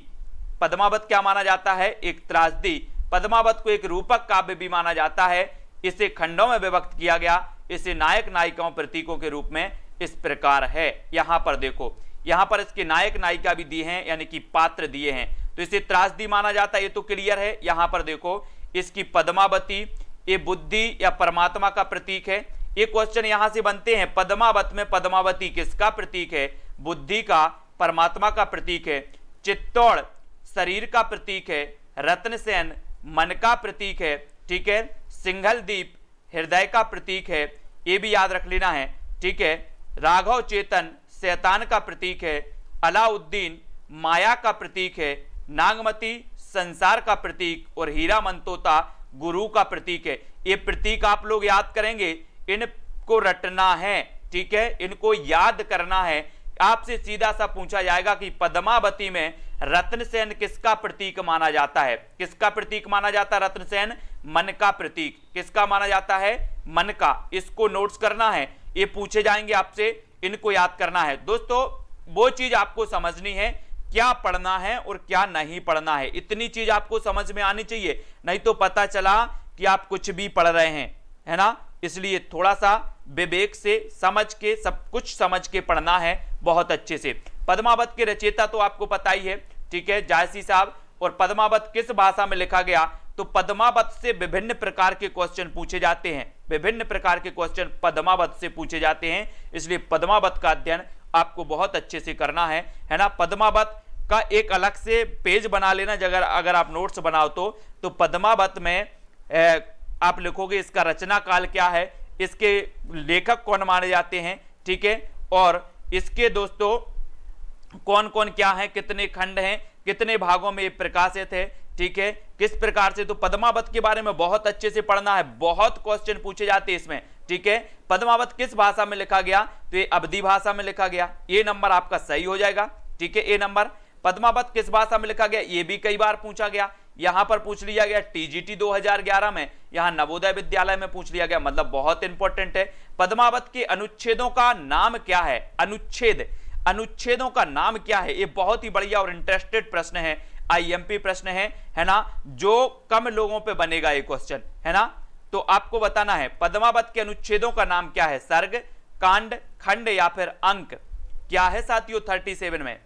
पद्मावत क्या माना जाता है, एक त्रासदी। पद्मावत को एक रूपक काव्य भी माना जाता है। इसे खंडों में विभक्त किया गया। इसे नायक नायिकाओं प्रतीकों के रूप में इस प्रकार है। यहां पर देखो, यहां पर इसके नायक नायिका भी दिए हैं, यानी कि पात्र दिए हैं। तो इसे त्रासदी माना जाता है, ये तो क्लियर है। यहां पर देखो, इसकी पद्मावती ये बुद्धि या परमात्मा का प्रतीक है। ये क्वेश्चन यहां से बनते हैं, पद्मावत में पद्मावती किसका प्रतीक है, बुद्धि का, परमात्मा का प्रतीक है। चित्तौड़ शरीर का प्रतीक है। रत्नसेन मन का प्रतीक है, ठीक है। सिंघल द्वीप हृदय का प्रतीक है, ये भी याद रख लेना है, ठीक है। राघव चेतन शैतान का प्रतीक है। अलाउद्दीन माया का प्रतीक है। नागमती संसार का प्रतीक, और हीरा मनतोता गुरु का प्रतीक है। ये प्रतीक आप लोग याद करेंगे, इनको रटना है, ठीक है, इनको याद करना है। आपसे सीधा सा पूछा जाएगा कि पद्मावती में रत्नसेन किसका प्रतीक माना जाता है, किसका प्रतीक माना जाता है रत्नसेन, मन का प्रतीक। किसका माना जाता है, मन का। इसको नोट्स करना है, ये पूछे जाएंगे आपसे, इनको याद करना है। दोस्तों वो चीज आपको समझनी है, क्या पढ़ना है और क्या नहीं पढ़ना है, इतनी चीज आपको समझ में आनी चाहिए, नहीं तो पता चला कि आप कुछ भी पढ़ रहे हैं, है ना। इसलिए थोड़ा सा विवेक से समझ के, सब कुछ समझ के पढ़ना है बहुत अच्छे से। पद्मावत के रचयिता तो आपको पता ही है, ठीक है, जायसी साहब। और पद्मावत किस भाषा में लिखा गया, तो पद्मावत से विभिन्न प्रकार के क्वेश्चन पूछे जाते हैं, विभिन्न प्रकार के क्वेश्चन पद्मावत से पूछे जाते हैं। इसलिए पद्मावत का अध्ययन आपको बहुत अच्छे से करना है ना। पद्मावत का एक अलग से पेज बना लेना, अगर आप नोट्स बनाओ तो पद्मावत में आप लिखोगे इसका रचना काल क्या है, इसके लेखक कौन माने जाते हैं, ठीक है, और इसके दोस्तों कौन कौन क्या है, कितने खंड हैं, कितने भागों में ये प्रकाशित है, ठीक है, किस प्रकार से। तो पद्मावत के बारे में बहुत अच्छे से पढ़ना है, बहुत क्वेश्चन पूछे जाते हैं इसमें, ठीक है। पद्मावत किस भाषा में लिखा गया, तो ये अवधी भाषा में लिखा गया। ये नंबर आपका सही हो जाएगा, ठीक है, ए नंबर। पद्मावत किस भाषा में लिखा गया, ये भी कई बार पूछा गया। यहां पर पूछ लिया गया टीजीटी 2011 में, यहां नवोदय विद्यालय में पूछ लिया गया, मतलब बहुत इंपॉर्टेंट है। पद्मावत के अनुच्छेदों का नाम क्या है, अनुच्छेदों का नाम क्या है, ये बहुत ही बढ़िया और इंटरेस्टेड प्रश्न है, आईएमपी प्रश्न है ना, जो कम लोगों पे बनेगा ये क्वेश्चन, है ना। तो आपको बताना है पद्मावत के अनुच्छेदों का नाम क्या है, सर्ग, कांड, खंड या फिर अंक। क्या है साथियों 37 में,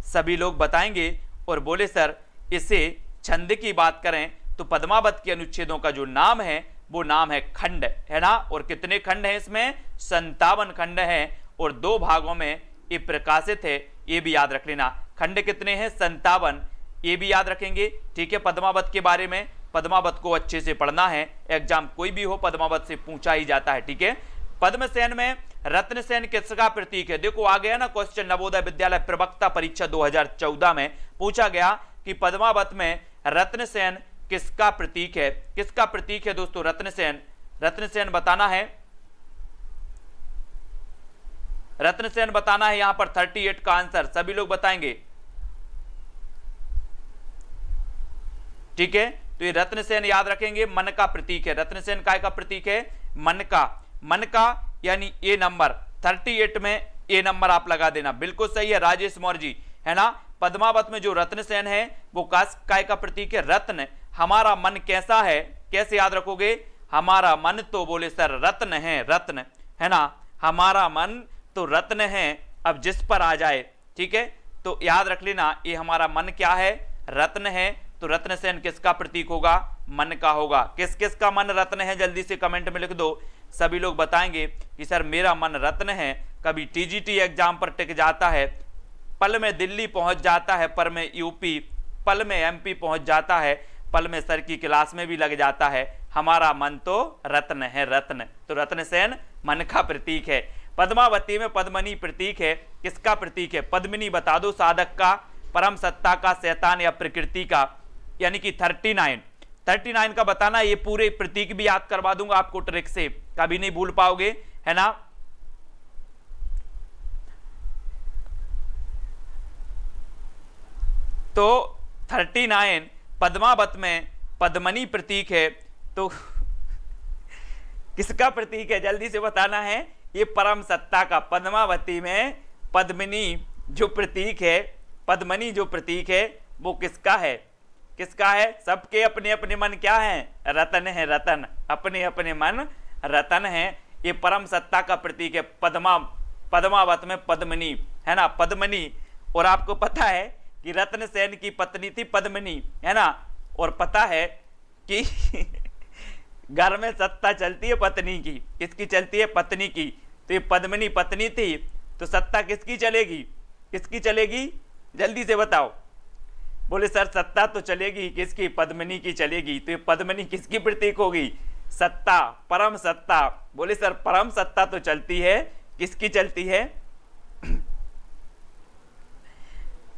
सभी लोग बताएंगे और बोले सर इसे छंद की बात करें तो पद्मावत के अनुच्छेदों का जो नाम है वो नाम है खंड, है ना। और कितने खंड हैं इसमें? 57 खंड हैं और 2 भागों में ये प्रकाशित है, ये भी याद रख लेना। खंड कितने हैं? 57, ये भी याद रखेंगे। ठीक है, पद्मावत के बारे में, पद्मावत को अच्छे से पढ़ना है, एग्जाम कोई भी हो पद्मावत से पूछा ही जाता है। ठीक है, पद्मसेन में रत्नसेन किसका प्रतीक है? देखो आ गया ना क्वेश्चन, नवोदय विद्यालय प्रवक्ता परीक्षा 2014 में पूछा गया कि पद्मावत में रत्नसेन किसका प्रतीक है? किसका प्रतीक है दोस्तों? रत्नसेन। रत्नसेन बताना है, रत्नसेन बताना है यहां पर 38 का आंसर सभी लोग बताएंगे। ठीक है, तो ये रत्नसेन याद रखेंगे, मन का प्रतीक है। रत्नसेन काय का प्रतीक है? मन का। मन का यानी ए नंबर 38 में ए नंबर आप लगा देना, बिल्कुल सही है राजेश मौर्य जी, है ना। पद्मावत में जो रत्नसेन है वो काय का प्रतीक है? रत्न। हमारा मन कैसा है, कैसे याद रखोगे? हमारा मन तो बोले सर रत्न है, रत्न, है ना। हमारा मन तो रत्न है, अब जिस पर आ जाए। ठीक है, तो याद रख लेना ये हमारा मन क्या है? रत्न है। तो रत्नसेन किसका प्रतीक होगा? मन का होगा। किस किस का मन रत्न है? जल्दी से कमेंट में लिख दो, सभी लोग बताएंगे कि सर मेरा मन रत्न है। कभी टीजीटी एग्जाम पर टिक जाता है, पल में दिल्ली पहुंच जाता है, पल में यूपी, पल में एमपी पहुंच जाता है, पल में सर की क्लास में भी लग जाता है। हमारा मन तो रत्न है, रत्न। तो रत्नसेन मन का प्रतीक है। पद्मावती में पद्मनी प्रतीक है, किसका प्रतीक है? पद्मिनी बता दो, साधक का, परम सत्ता का, शैतान या प्रकृति का, यानी कि 39 का बताना। ये पूरे प्रतीक भी याद करवा दूंगा आपको ट्रिक से, कभी नहीं भूल पाओगे, है ना। तो 39 पद्मावत में पद्मनी प्रतीक है, तो किसका प्रतीक है? जल्दी से बताना है। ये परम सत्ता का। पद्मावती में पद्मिनी जो प्रतीक है, पद्मनी जो प्रतीक है वो किसका है? किसका है? सबके अपने अपने मन क्या है? रतन है, रतन। अपने अपने मन रतन है। ये परम सत्ता का प्रतीक है। पद्मावत में पद्मिनी, है ना, पद्मनी। और आपको पता है कि रत्नसेन की पत्नी थी पद्मिनी, है ना। और पता है कि घर में सत्ता चलती है पत्नी की। किसकी चलती है? पत्नी की। तो ये पद्मिनी पत्नी थी, तो सत्ता किसकी चलेगी? किसकी चलेगी? जल्दी से बताओ। बोले सर सत्ता तो चलेगी किसकी? पद्मिनी की चलेगी। तो ये पद्मिनी किसकी प्रतीक होगी? सत्ता, परम सत्ता। बोले सर परम सत्ता तो चलती है, किसकी चलती है?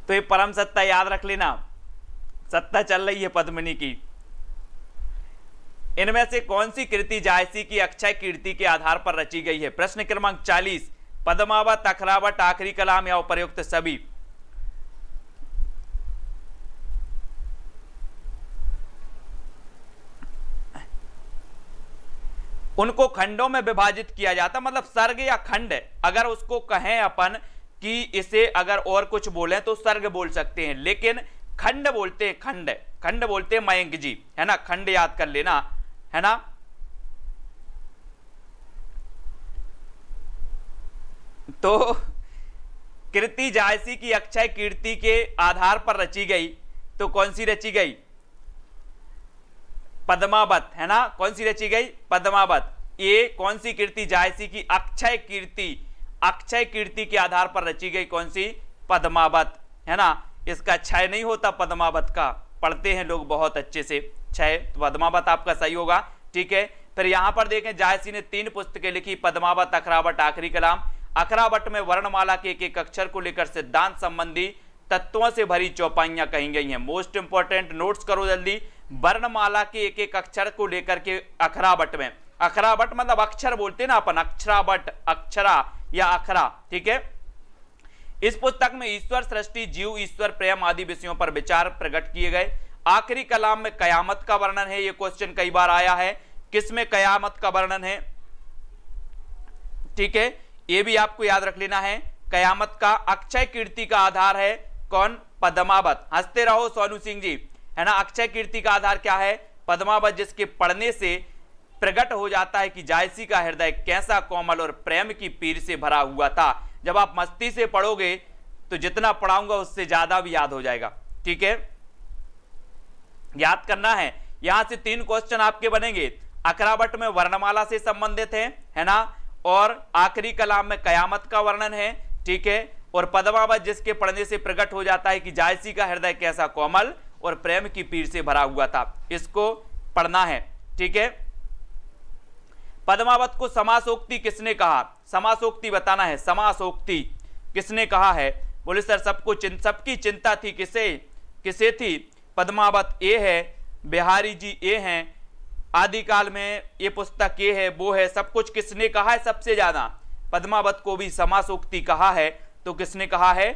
तो ये परम सत्ता याद रख लेना, सत्ता चल रही है पद्मिनी की। इनमें से कौन सी कृति जायसी की अक्षय कीर्ति के आधार पर रची गई है? प्रश्न क्रमांक 40। पद्मावत, अखरावत, आखिरी कलाम या उपर्युक्त सभी। उनको खंडों में विभाजित किया जाता, मतलब सर्ग या खंड, अगर उसको कहें अपन कि इसे अगर और कुछ बोले तो सर्ग बोल सकते हैं, लेकिन खंड बोलते हैं, खंड, खंड बोलते हैं मयंक जी, है ना। खंड याद कर लेना, है ना। तो कृति जायसी की अक्षय कीर्ति के आधार पर रची गई, तो कौन सी रची गई? पद्मावत, है ना। कौन सी रची गई? पद्मावत। ये कौन सी कीर्ति? जायसी की अक्षय कीर्ति, अक्षय कीर्ति के आधार पर रची गई कौन सी? पद्मावत, है ना। इसका क्षय नहीं होता पद्मावत का, पढ़ते हैं लोग बहुत अच्छे से क्षय, तो पद्मावत आपका सही होगा। ठीक है, फिर यहां पर देखें जायसी ने 3 पुस्तकें लिखी, पद्मावत, अखरावत, आखिरी कलाम। अखरावत में वर्णमाला के एक एक अक्षर को लेकर सिद्धांत संबंधी तत्वों से भरी चौपाइयां कही गई हैं। मोस्ट इंपॉर्टेंट, नोट्स करो जल्दी। वर्णमाला के एक एक अक्षर को लेकर के अखरावत में, अखरावत मतलब अक्षर बोलते हैं ना अपन, अक्षरावत, अक्षरा या अखरा। ठीक है, इस पुस्तक में ईश्वर, सृष्टि, जीव, ईश्वर, प्रेम आदि विषयों पर विचार प्रकट किए गए। आखिरी कलाम में कयामत का वर्णन है। यह क्वेश्चन कई बार आया है, किसमें कयामत का वर्णन है? ठीक है, यह भी आपको याद रख लेना है। कयामत का अक्षय कीर्ति का आधार है कौन? पद्मावत। हंसते रहो सोनू सिंह जी, है ना। अक्षय कीर्ति का आधार क्या है? पद्मावत, जिसके पढ़ने से प्रकट हो जाता है कि जायसी का हृदय कैसा कोमल और प्रेम की पीर से भरा हुआ था। जब आप मस्ती से पढ़ोगे तो जितना पढ़ाऊंगा उससे ज्यादा भी याद हो जाएगा। ठीक है, याद करना है। यहां से 3 क्वेश्चन आपके बनेंगे। अकरावट में वर्णमाला से संबंधित है ना, और आखिरी कलाम में कयामत का वर्णन है। ठीक है, और पद्मावत जिसके पढ़ने से प्रकट हो जाता है कि जायसी का हृदय कैसा कोमल और प्रेम की पीर से भरा हुआ था, इसको पढ़ना है। ठीक है, पद्मावत को समासोक्ति किसने कहा? समासोक्ति बताना है, समासोक्ति किसने कहा है? बोले सर सबकी चिंता थी, किसे थी? पद्मावत ए है, बिहारी जी ए हैं, आदिकाल में ये पुस्तक ये है वो है, सब कुछ किसने कहा है सबसे ज्यादा? पद्मावत को भी समासोक्ति कहा है। तो किसने कहा है?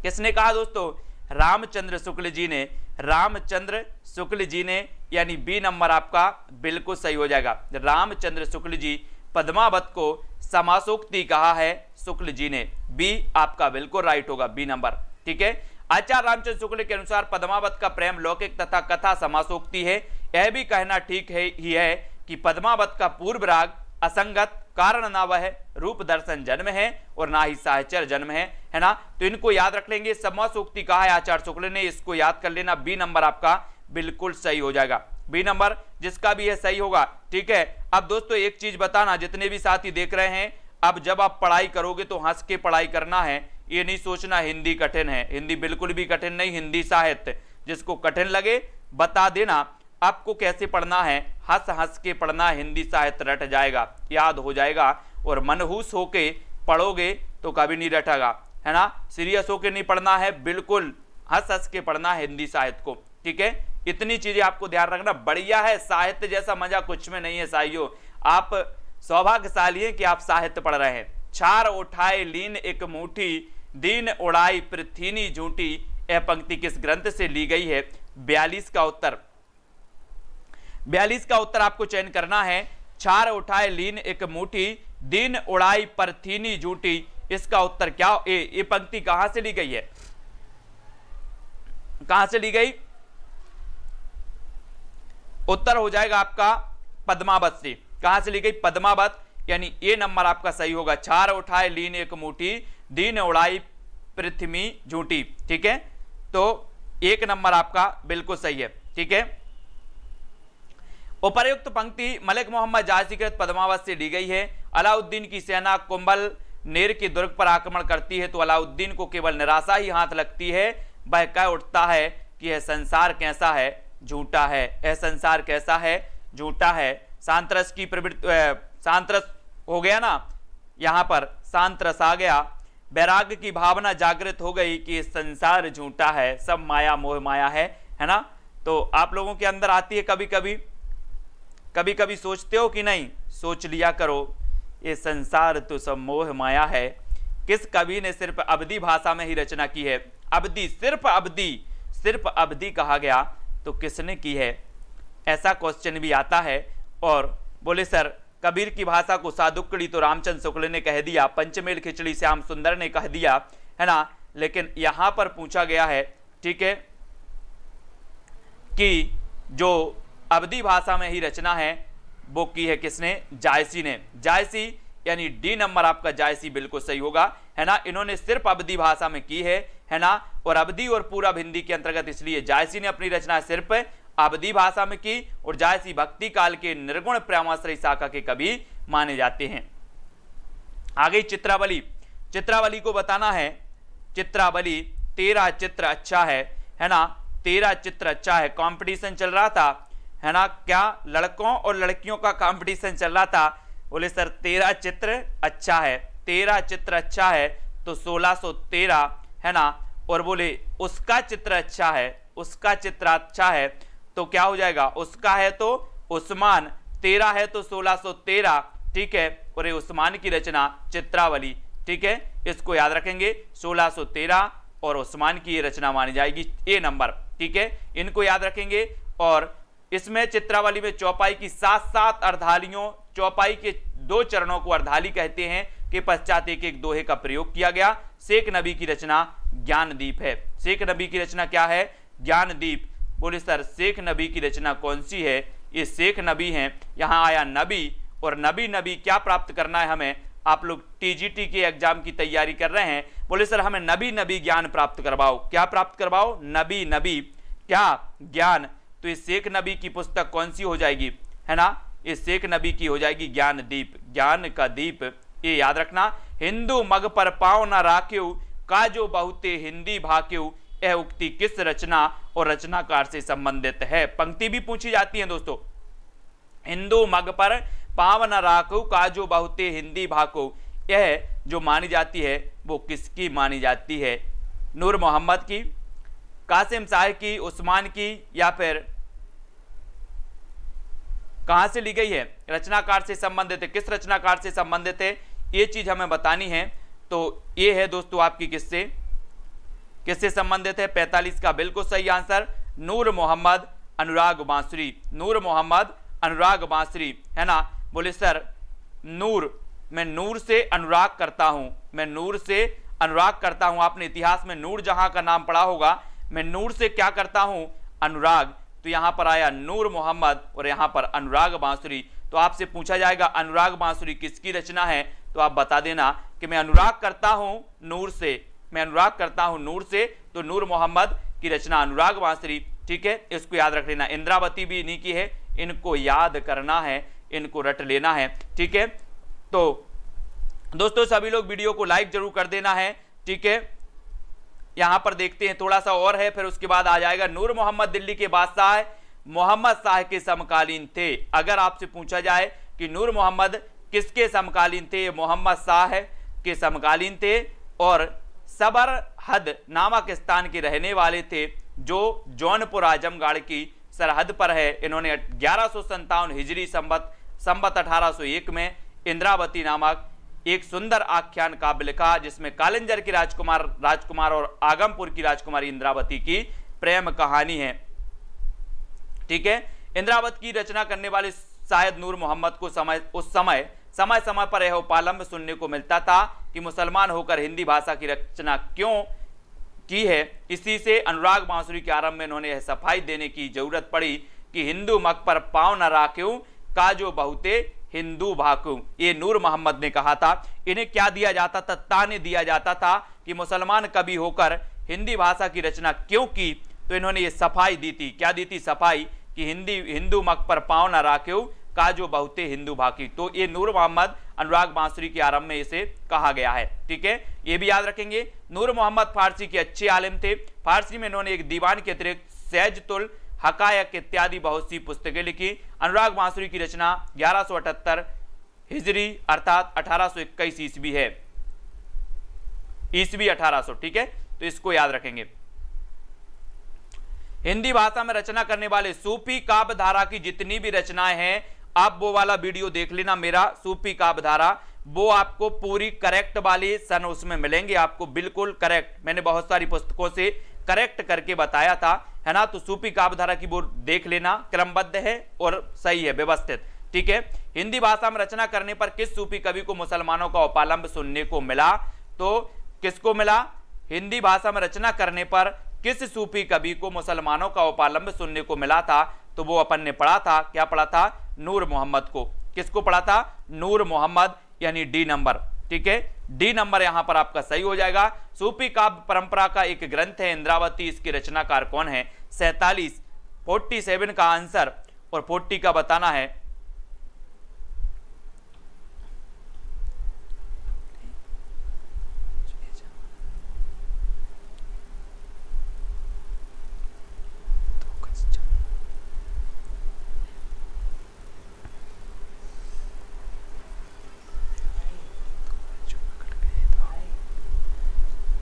किसने कहा दोस्तों? रामचंद्र शुक्ल जी ने, रामचंद्र शुक्ल जी ने, यानी बी नंबर आपका बिल्कुल सही हो जाएगा। रामचंद्र शुक्ल जी पद्मावत को समासोक्ति कहा है शुक्ल जी ने, बी आपका बिल्कुल राइट होगा, बी नंबर। ठीक है, आचार्य रामचंद्र शुक्ल के अनुसार पद्मावत का प्रेम लौकिक तथा कथा समासोक्ति है। यह भी कहना ठीक ही है कि पद्मावत का पूर्व राग असंगत, कारण ना वह रूप दर्शन जन्म है और ना ही साहचर्य जन्म है ना। तो इनको याद रख लेंगे, समासोक्ति कहा है आचार्य शुक्ल ने, इसको याद कर लेना। बी नंबर आपका बिल्कुल सही हो जाएगा, बी नंबर जिसका भी है सही होगा। ठीक है, अब दोस्तों एक चीज बताना, जितने भी साथी देख रहे हैं, अब जब आप पढ़ाई करोगे तो हंस के पढ़ाई करना है, ये नहीं सोचना हिंदी कठिन है। हिंदी बिल्कुल भी कठिन नहीं, हिंदी साहित्य जिसको कठिन लगे बता देना आपको कैसे पढ़ना है, हंस हंस के पढ़ना, हिंदी साहित्य रट जाएगा, याद हो जाएगा, और मनहूस होके पढ़ोगे तो कभी नहीं रटेगा, है ना। सीरियस होके नहीं पढ़ना है, बिल्कुल हंस हंस के पढ़ना है हिंदी साहित्य को। ठीक है, इतनी चीजें आपको ध्यान रखना। बढ़िया है, साहित्य जैसा मजा कुछ में नहीं है साइयों। आप सौभाग्यशाली हैं कि आप साहित्य पढ़ रहे हैं। छार उठाए लीन एक मुट्ठी, दीन उड़ाई पृथ्वी झूठी, यह पंक्ति किस ग्रंथ से ली गई है? 42 का उत्तर, 42 का उत्तर आपको चयन करना है। छार उठाए लीन एक मुट्ठी, दीन उड़ाई पृथ्वी झूठी, इसका उत्तर क्या? ये पंक्ति कहां से ली गई है? कहां से ली गई? उत्तर हो जाएगा आपका पद्मावत से। कहां से ली गई? पद्मावत, यानी ए नंबर आपका सही होगा। छार उठाए लीन एक मुट्ठी, दीन उड़ाई पृथ्वी झूठी। ठीक है, तो एक नंबर आपका बिल्कुल सही है। ठीक है, उपर्युक्त पंक्ति मलिक मोहम्मद जायसी कृत पद्मावत से ली गई है। अलाउद्दीन की सेना कुंभल नेर के दुर्ग पर आक्रमण करती है तो अलाउद्दीन को केवल निराशा ही हाथ लगती है। वह कह उठता है कि यह संसार कैसा है, झूठा है। यह संसार कैसा है, झूठा है। सांतरस की प्रवृत्ति, सांतरस हो गया ना, यहां पर सांतरस आ गया। वैराग्य की भावना जागृत हो गई कि संसार झूठा है, सब माया मोह माया है ना। तो आप लोगों के अंदर आती है कभी कभी सोचते हो कि नहीं? सोच लिया करो, ये संसार तो सब मोह माया है। किस कवि ने सिर्फ अवधी भाषा में ही रचना की है? अवधी, सिर्फ अवधी कहा गया तो किसने की है? ऐसा क्वेश्चन भी आता है। और बोले सर कबीर की भाषा को साधुकड़ी तो रामचंद्र शुक्ल ने कह दिया, पंचमेल खिचड़ी श्याम सुंदर ने कह दिया, है ना। लेकिन यहां पर पूछा गया है, ठीक है, कि जो अवधी भाषा में ही रचना है वो की है किसने? जायसी ने। जायसी, यानी डी नंबर आपका जायसी बिल्कुल सही होगा, है ना। इन्होंने सिर्फ अवधी भाषा में की है ना। और अवधी और पूरब हिंदी के अंतर्गत, इसलिए जायसी ने अपनी रचना सिर्फ अवधी भाषा में की। और जायसी भक्ति काल के निर्गुण प्रेमाश्रय शाखा के कवि माने जाते हैं। आगे चित्रावली, चित्रावली को बताना है। चित्रावली, तेरा चित्र अच्छा है ना, तेरा चित्र अच्छा है। कंपटीशन चल रहा था, है ना, क्या लड़कों और लड़कियों का कंपटीशन चल रहा था। बोले सर तेरा चित्र अच्छा है, तेरा चित्र अच्छा है तो 1613, है ना। और बोले उसका चित्र अच्छा है, उसका चित्र अच्छा है तो क्या हो जाएगा? उसका है तो उस्मान, तेरा है तो 1613। ठीक है, और ये उस्मान की रचना चित्रावली। ठीक है, इसको याद रखेंगे, 1613 और उस्मान की ये रचना मानी जाएगी, ए नंबर। ठीक है, इनको याद रखेंगे। और इसमें चित्रावली में चौपाई की 7 अर्धालियों, चौपाई के 2 चरणों को अर्धाली कहते हैं, के पश्चात एक एक दोहे का प्रयोग किया गया। शेख नबी की रचना ज्ञानदीप है। शेख नबी की रचना क्या है? ज्ञानदीप। बोले सर शेख नबी की रचना कौन सी है? ये शेख नबी हैं। यहाँ आया नबी, और नबी क्या प्राप्त करना है हमें? आप लोग टीजीटी के एग्जाम की तैयारी कर रहे हैं, बोले सर हमें नबी नबी ज्ञान प्राप्त करवाओ। क्या प्राप्त करवाओ? नबी नबी क्या ज्ञान। तो ये शेख नबी की पुस्तक कौन सी हो जाएगी, है ना, ये शेख नबी की हो जाएगी ज्ञान दीप, ज्ञान का दीप। ये याद रखना। हिंदू मग पर पाँव न राख्यू काजो बहुते हिंदी भाक्यू, यह उक्ति किस रचना और रचनाकार से संबंधित है। पंक्ति भी पूछी जाती है दोस्तों। हिंदू मग पर पाँव न राखू काजो बहुते हिंदी भाको, यह जो मानी जाती है वो किसकी मानी जाती है? नूर मोहम्मद की, कासिम शाह की, उस्मान की, या फिर कहां से ली गई है? रचनाकार से संबंधित है। किस रचनाकार से संबंधित है ये चीज हमें बतानी है। तो ये है दोस्तों आपकी किससे संबंधित है? 45 का बिल्कुल सही आंसर नूर मोहम्मद अनुराग बांसुरी। नूर मोहम्मद अनुराग बांसुरी, है ना। बोले सर नूर, मैं नूर से अनुराग करता हूं, मैं नूर से अनुराग करता हूं। आपने इतिहास में नूर जहां का नाम पढ़ा होगा। मैं नूर से क्या करता हूं? अनुराग। तो यहां पर आया नूर मोहम्मद और यहां पर अनुराग बांसुरी। तो आपसे पूछा जाएगा अनुराग बांसुरी किसकी रचना है, तो आप बता देना कि मैं अनुराग करता हूं नूर से, मैं अनुराग करता हूं नूर से। तो नूर मोहम्मद की रचना अनुराग बांसुरी, ठीक है, इसको याद रख लेना। इंद्रावती भी इन्हीं की है, इनको याद करना है, इनको रट लेना है, ठीक है। तो दोस्तों सभी लोग वीडियो को लाइक जरूर कर देना है, ठीक है। यहां पर देखते हैं थोड़ा सा और है, फिर उसके बाद आ जाएगा नूर मोहम्मद दिल्ली के बादशाह मोहम्मद शाह के समकालीन थे। अगर आपसे पूछा जाए कि नूर मोहम्मद किसके समकालीन थे? मोहम्मद शाह के समकालीन थे और सबरहद नामक स्थान के रहने वाले थे, जो जौनपुर आजमगढ़ की सरहद पर है। इन्होंने 1157 हिजरी संबत 1801 में इंद्रावती नामक एक सुंदर आख्यान काव्य लिखा, जिसमें कालिंजर के राजकुमार और आगमपुर की राजकुमारी इंद्रावती की प्रेम कहानी है, ठीक है। इंद्रावती की रचना करने वाले शायद नूर मोहम्मद को उस समय पर यह उपालंब सुनने को मिलता था कि मुसलमान होकर हिंदी भाषा की रचना क्यों की है। इसी से अनुराग बांसुरी के आरंभ में इन्होंने यह सफाई देने की जरूरत पड़ी कि हिंदू मग पर पाँव न राख्यूं काजो बहुते हिंदू भाकू। ये नूर मोहम्मद ने कहा था। इन्हें क्या दिया जाता था? ताने दिया जाता था कि मुसलमान कवि होकर हिंदी भाषा की रचना क्यों की। तो इन्होंने ये सफाई दी थी। क्या दी थी? सफाई कि हिंदू मग पर पाँव न राख्यूं काजो बहुते हिंदू भाकी। तो ये नूर मोहम्मद अनुराग बांसुरी के आरंभ में इसे कहा गया है, ठीक है। ये भी याद रखेंगे। नूर मोहम्मद फारसी के अच्छे आलिम थे। फारसी में इन्होंने एक दीवान के अतिरिक्त सैजतुल हकायक इत्यादि बहुत सी पुस्तकें लिखी। अनुराग बांसुरी की रचना 1178 हिजरी अर्थात 1821 ईस्वी है, ईस्वी 1800, ठीक है। तो इसको याद रखेंगे। हिंदी भाषा में रचना करने वाले सूफी काव्य धारा की जितनी भी रचनाएं हैं, आप वो वाला वीडियो देख लेना मेरा, सूफी काव्य धारा, वो आपको पूरी करेक्ट वाली सन उसमें मिलेंगे, आपको बिल्कुल करेक्ट। मैंने बहुत सारी पुस्तकों से करेक्ट करके बताया था, है ना। तो सूफी काव्य धारा की वो देख लेना, क्रमबद्ध है और सही है, व्यवस्थित, ठीक है। हिंदी भाषा में रचना करने पर किस सूफी कवि को मुसलमानों का उपालंब सुनने को मिला? तो किसको मिला? हिंदी भाषा में रचना करने पर किस सूफी कवि को मुसलमानों का उपालंब सुनने को मिला था? तो वो अपन ने पढ़ा था, क्या पढ़ा था? नूर मोहम्मद को। किसको पढ़ा था? नूर मोहम्मद, यानी डी नंबर, ठीक है। डी नंबर यहां पर आपका सही हो जाएगा। सूफी काव्य परंपरा का एक ग्रंथ है इंद्रावती, इसके रचनाकार कौन है? 47 का आंसर और 40 का बताना है।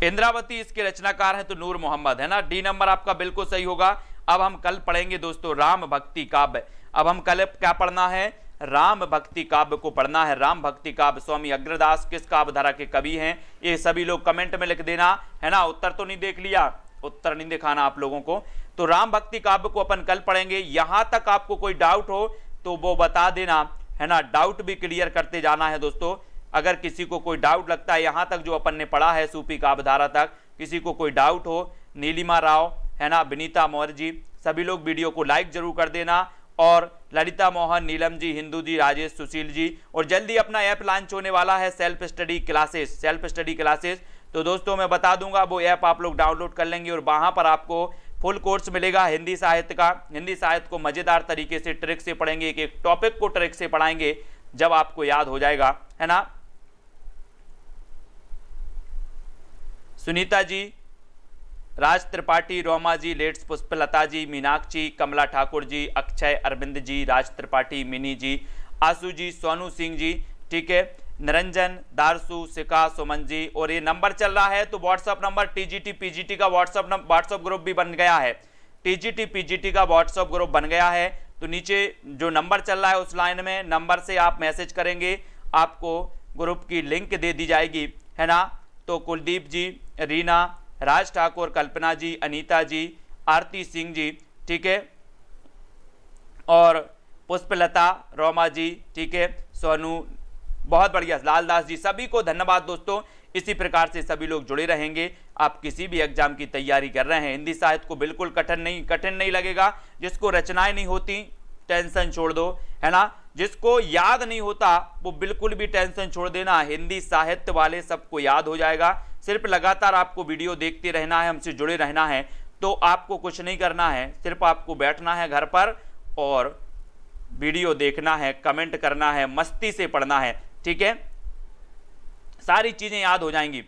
इंद्रावती इसके रचनाकार हैं तो नूर मोहम्मद, है ना। डी नंबर आपका बिल्कुल सही होगा। अब हम कल पढ़ेंगे दोस्तों राम भक्ति काव्य। अब हम कल क्या पढ़ना है? राम भक्ति काव्य को पढ़ना है। राम भक्ति काव्य स्वामी अग्रदास किस काव्य धारा के कवि हैं? ये सभी लोग कमेंट में लिख देना, है ना। उत्तर तो नहीं देख लिया? उत्तर नहीं दिखाना आप लोगों को। तो राम भक्ति काव्य को अपन कल पढ़ेंगे। यहां तक आपको कोई डाउट हो तो वो बता देना, है ना। डाउट भी क्लियर करते जाना है दोस्तों। अगर किसी को कोई डाउट लगता है यहां तक जो अपन ने पढ़ा है सूफी काव्य धारा तक, किसी को कोई डाउट हो, नीलिमा राव, है ना, विनीता मौर्य जी, सभी लोग वीडियो को लाइक जरूर कर देना और ललिता मोहन, नीलम जी, हिंदू जी, राजेश, सुशील जी। और जल्दी अपना ऐप लॉन्च होने वाला है सेल्फ स्टडी क्लासेस। तो दोस्तों मैं बता दूंगा, वो ऐप आप लोग डाउनलोड कर लेंगे और वहां पर आपको फुल कोर्स मिलेगा हिंदी साहित्य का। हिंदी साहित्य को मजेदार तरीके से ट्रिक से पढ़ेंगे, एक एक टॉपिक को ट्रिक से पढ़ाएंगे, जब आपको याद हो जाएगा, है ना। सुनीता जी, राज त्रिपाठी, रोमा जी, लेट्स, पुष्पलता जी, मीनाक्षी, कमला ठाकुर जी, अक्षय, अरविंद जी, राज त्रिपाठी, मिनी जी, आशु जी, सोनू सिंह जी, ठीक है, निरंजन, दारसू, सिका, सुमन जी। और ये नंबर चल रहा है तो व्हाट्सअप नंबर टीजीटी पीजीटी का व्हाट्सअप ग्रुप भी बन गया है। टीजीटी पीजीटी का व्हाट्सअप ग्रुप बन गया है। तो नीचे जो नंबर चल रहा है उस लाइन में नंबर से आप मैसेज करेंगे, आपको ग्रुप की लिंक दे दी जाएगी, है ना। तो कुलदीप जी, रीना, राज ठाकुर, कल्पना जी, अनीता जी, आरती सिंह जी, ठीक है, और पुष्पलता, रोमा जी, ठीक है, सोनू, बहुत बढ़िया, लालदास जी, सभी को धन्यवाद दोस्तों। इसी प्रकार से सभी लोग जुड़े रहेंगे। आप किसी भी एग्जाम की तैयारी कर रहे हैं, हिंदी साहित्य को बिल्कुल कठिन नहीं लगेगा। जिसको रचनाएं नहीं होती टेंशन छोड़ दो, है ना। जिसको याद नहीं होता वो बिल्कुल भी टेंशन छोड़ देना, हिंदी साहित्य वाले सबको याद हो जाएगा। सिर्फ लगातार आपको वीडियो देखते रहना है, हमसे जुड़े रहना है। तो आपको कुछ नहीं करना है, सिर्फ आपको बैठना है घर पर और वीडियो देखना है, कमेंट करना है, मस्ती से पढ़ना है, ठीक है। सारी चीजें याद हो जाएंगी,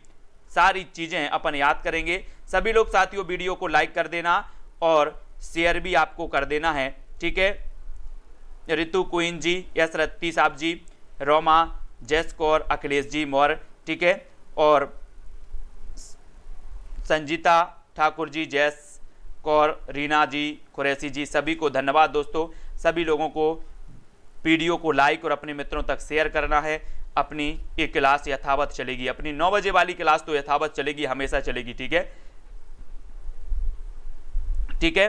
सारी चीजें अपन याद करेंगे। सभी लोग साथियों वीडियो को लाइक कर देना और शेयर भी आपको कर देना है, ठीक है। रितु क्वीन जी, यस रत्ती साहब जी, रोमा, जस कौर, अखिलेश जी मौर्य, ठीक है, और संजीता ठाकुर जी, जैस कौर, रीना जी, कुरैशी जी, सभी को धन्यवाद दोस्तों। सभी लोगों को वीडियो को लाइक और अपने मित्रों तक शेयर करना है। अपनी ये क्लास यथावत चलेगी, अपनी 9 बजे वाली क्लास तो यथावत चलेगी, हमेशा चलेगी, ठीक है, ठीक है।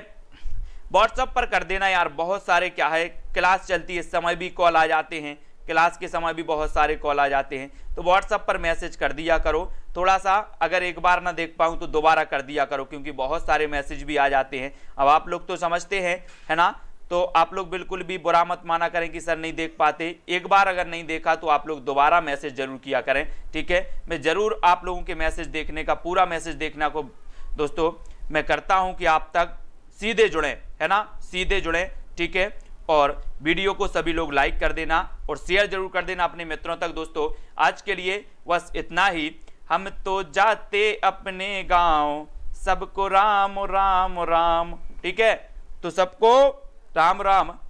व्हाट्सएप पर कर देना यार, बहुत सारे क्या है क्लास चलती है, इस समय भी कॉल आ जाते हैं, क्लास के समय भी बहुत सारे कॉल आ जाते हैं। तो व्हाट्सएप पर मैसेज कर दिया करो, थोड़ा सा अगर एक बार ना देख पाऊँ तो दोबारा कर दिया करो, क्योंकि बहुत सारे मैसेज भी आ जाते हैं। अब आप लोग तो समझते हैं, है ना। तो आप लोग बिल्कुल भी बुरा मत माना करें कि सर नहीं देख पाते। एक बार अगर नहीं देखा तो आप लोग दोबारा मैसेज जरूर किया करें, ठीक है। मैं जरूर आप लोगों के मैसेज देखने का, पूरा मैसेज देखने को दोस्तों मैं करता हूं कि आप तक सीधे जुड़ें, है ना, सीधे जुड़ें, ठीक है। और वीडियो को सभी लोग लाइक कर देना और शेयर जरूर कर देना अपने मित्रों तक दोस्तों। आज के लिए बस इतना ही। हम तो जाते अपने गाँव, सबको राम राम राम, ठीक है। तो सबको राम राम।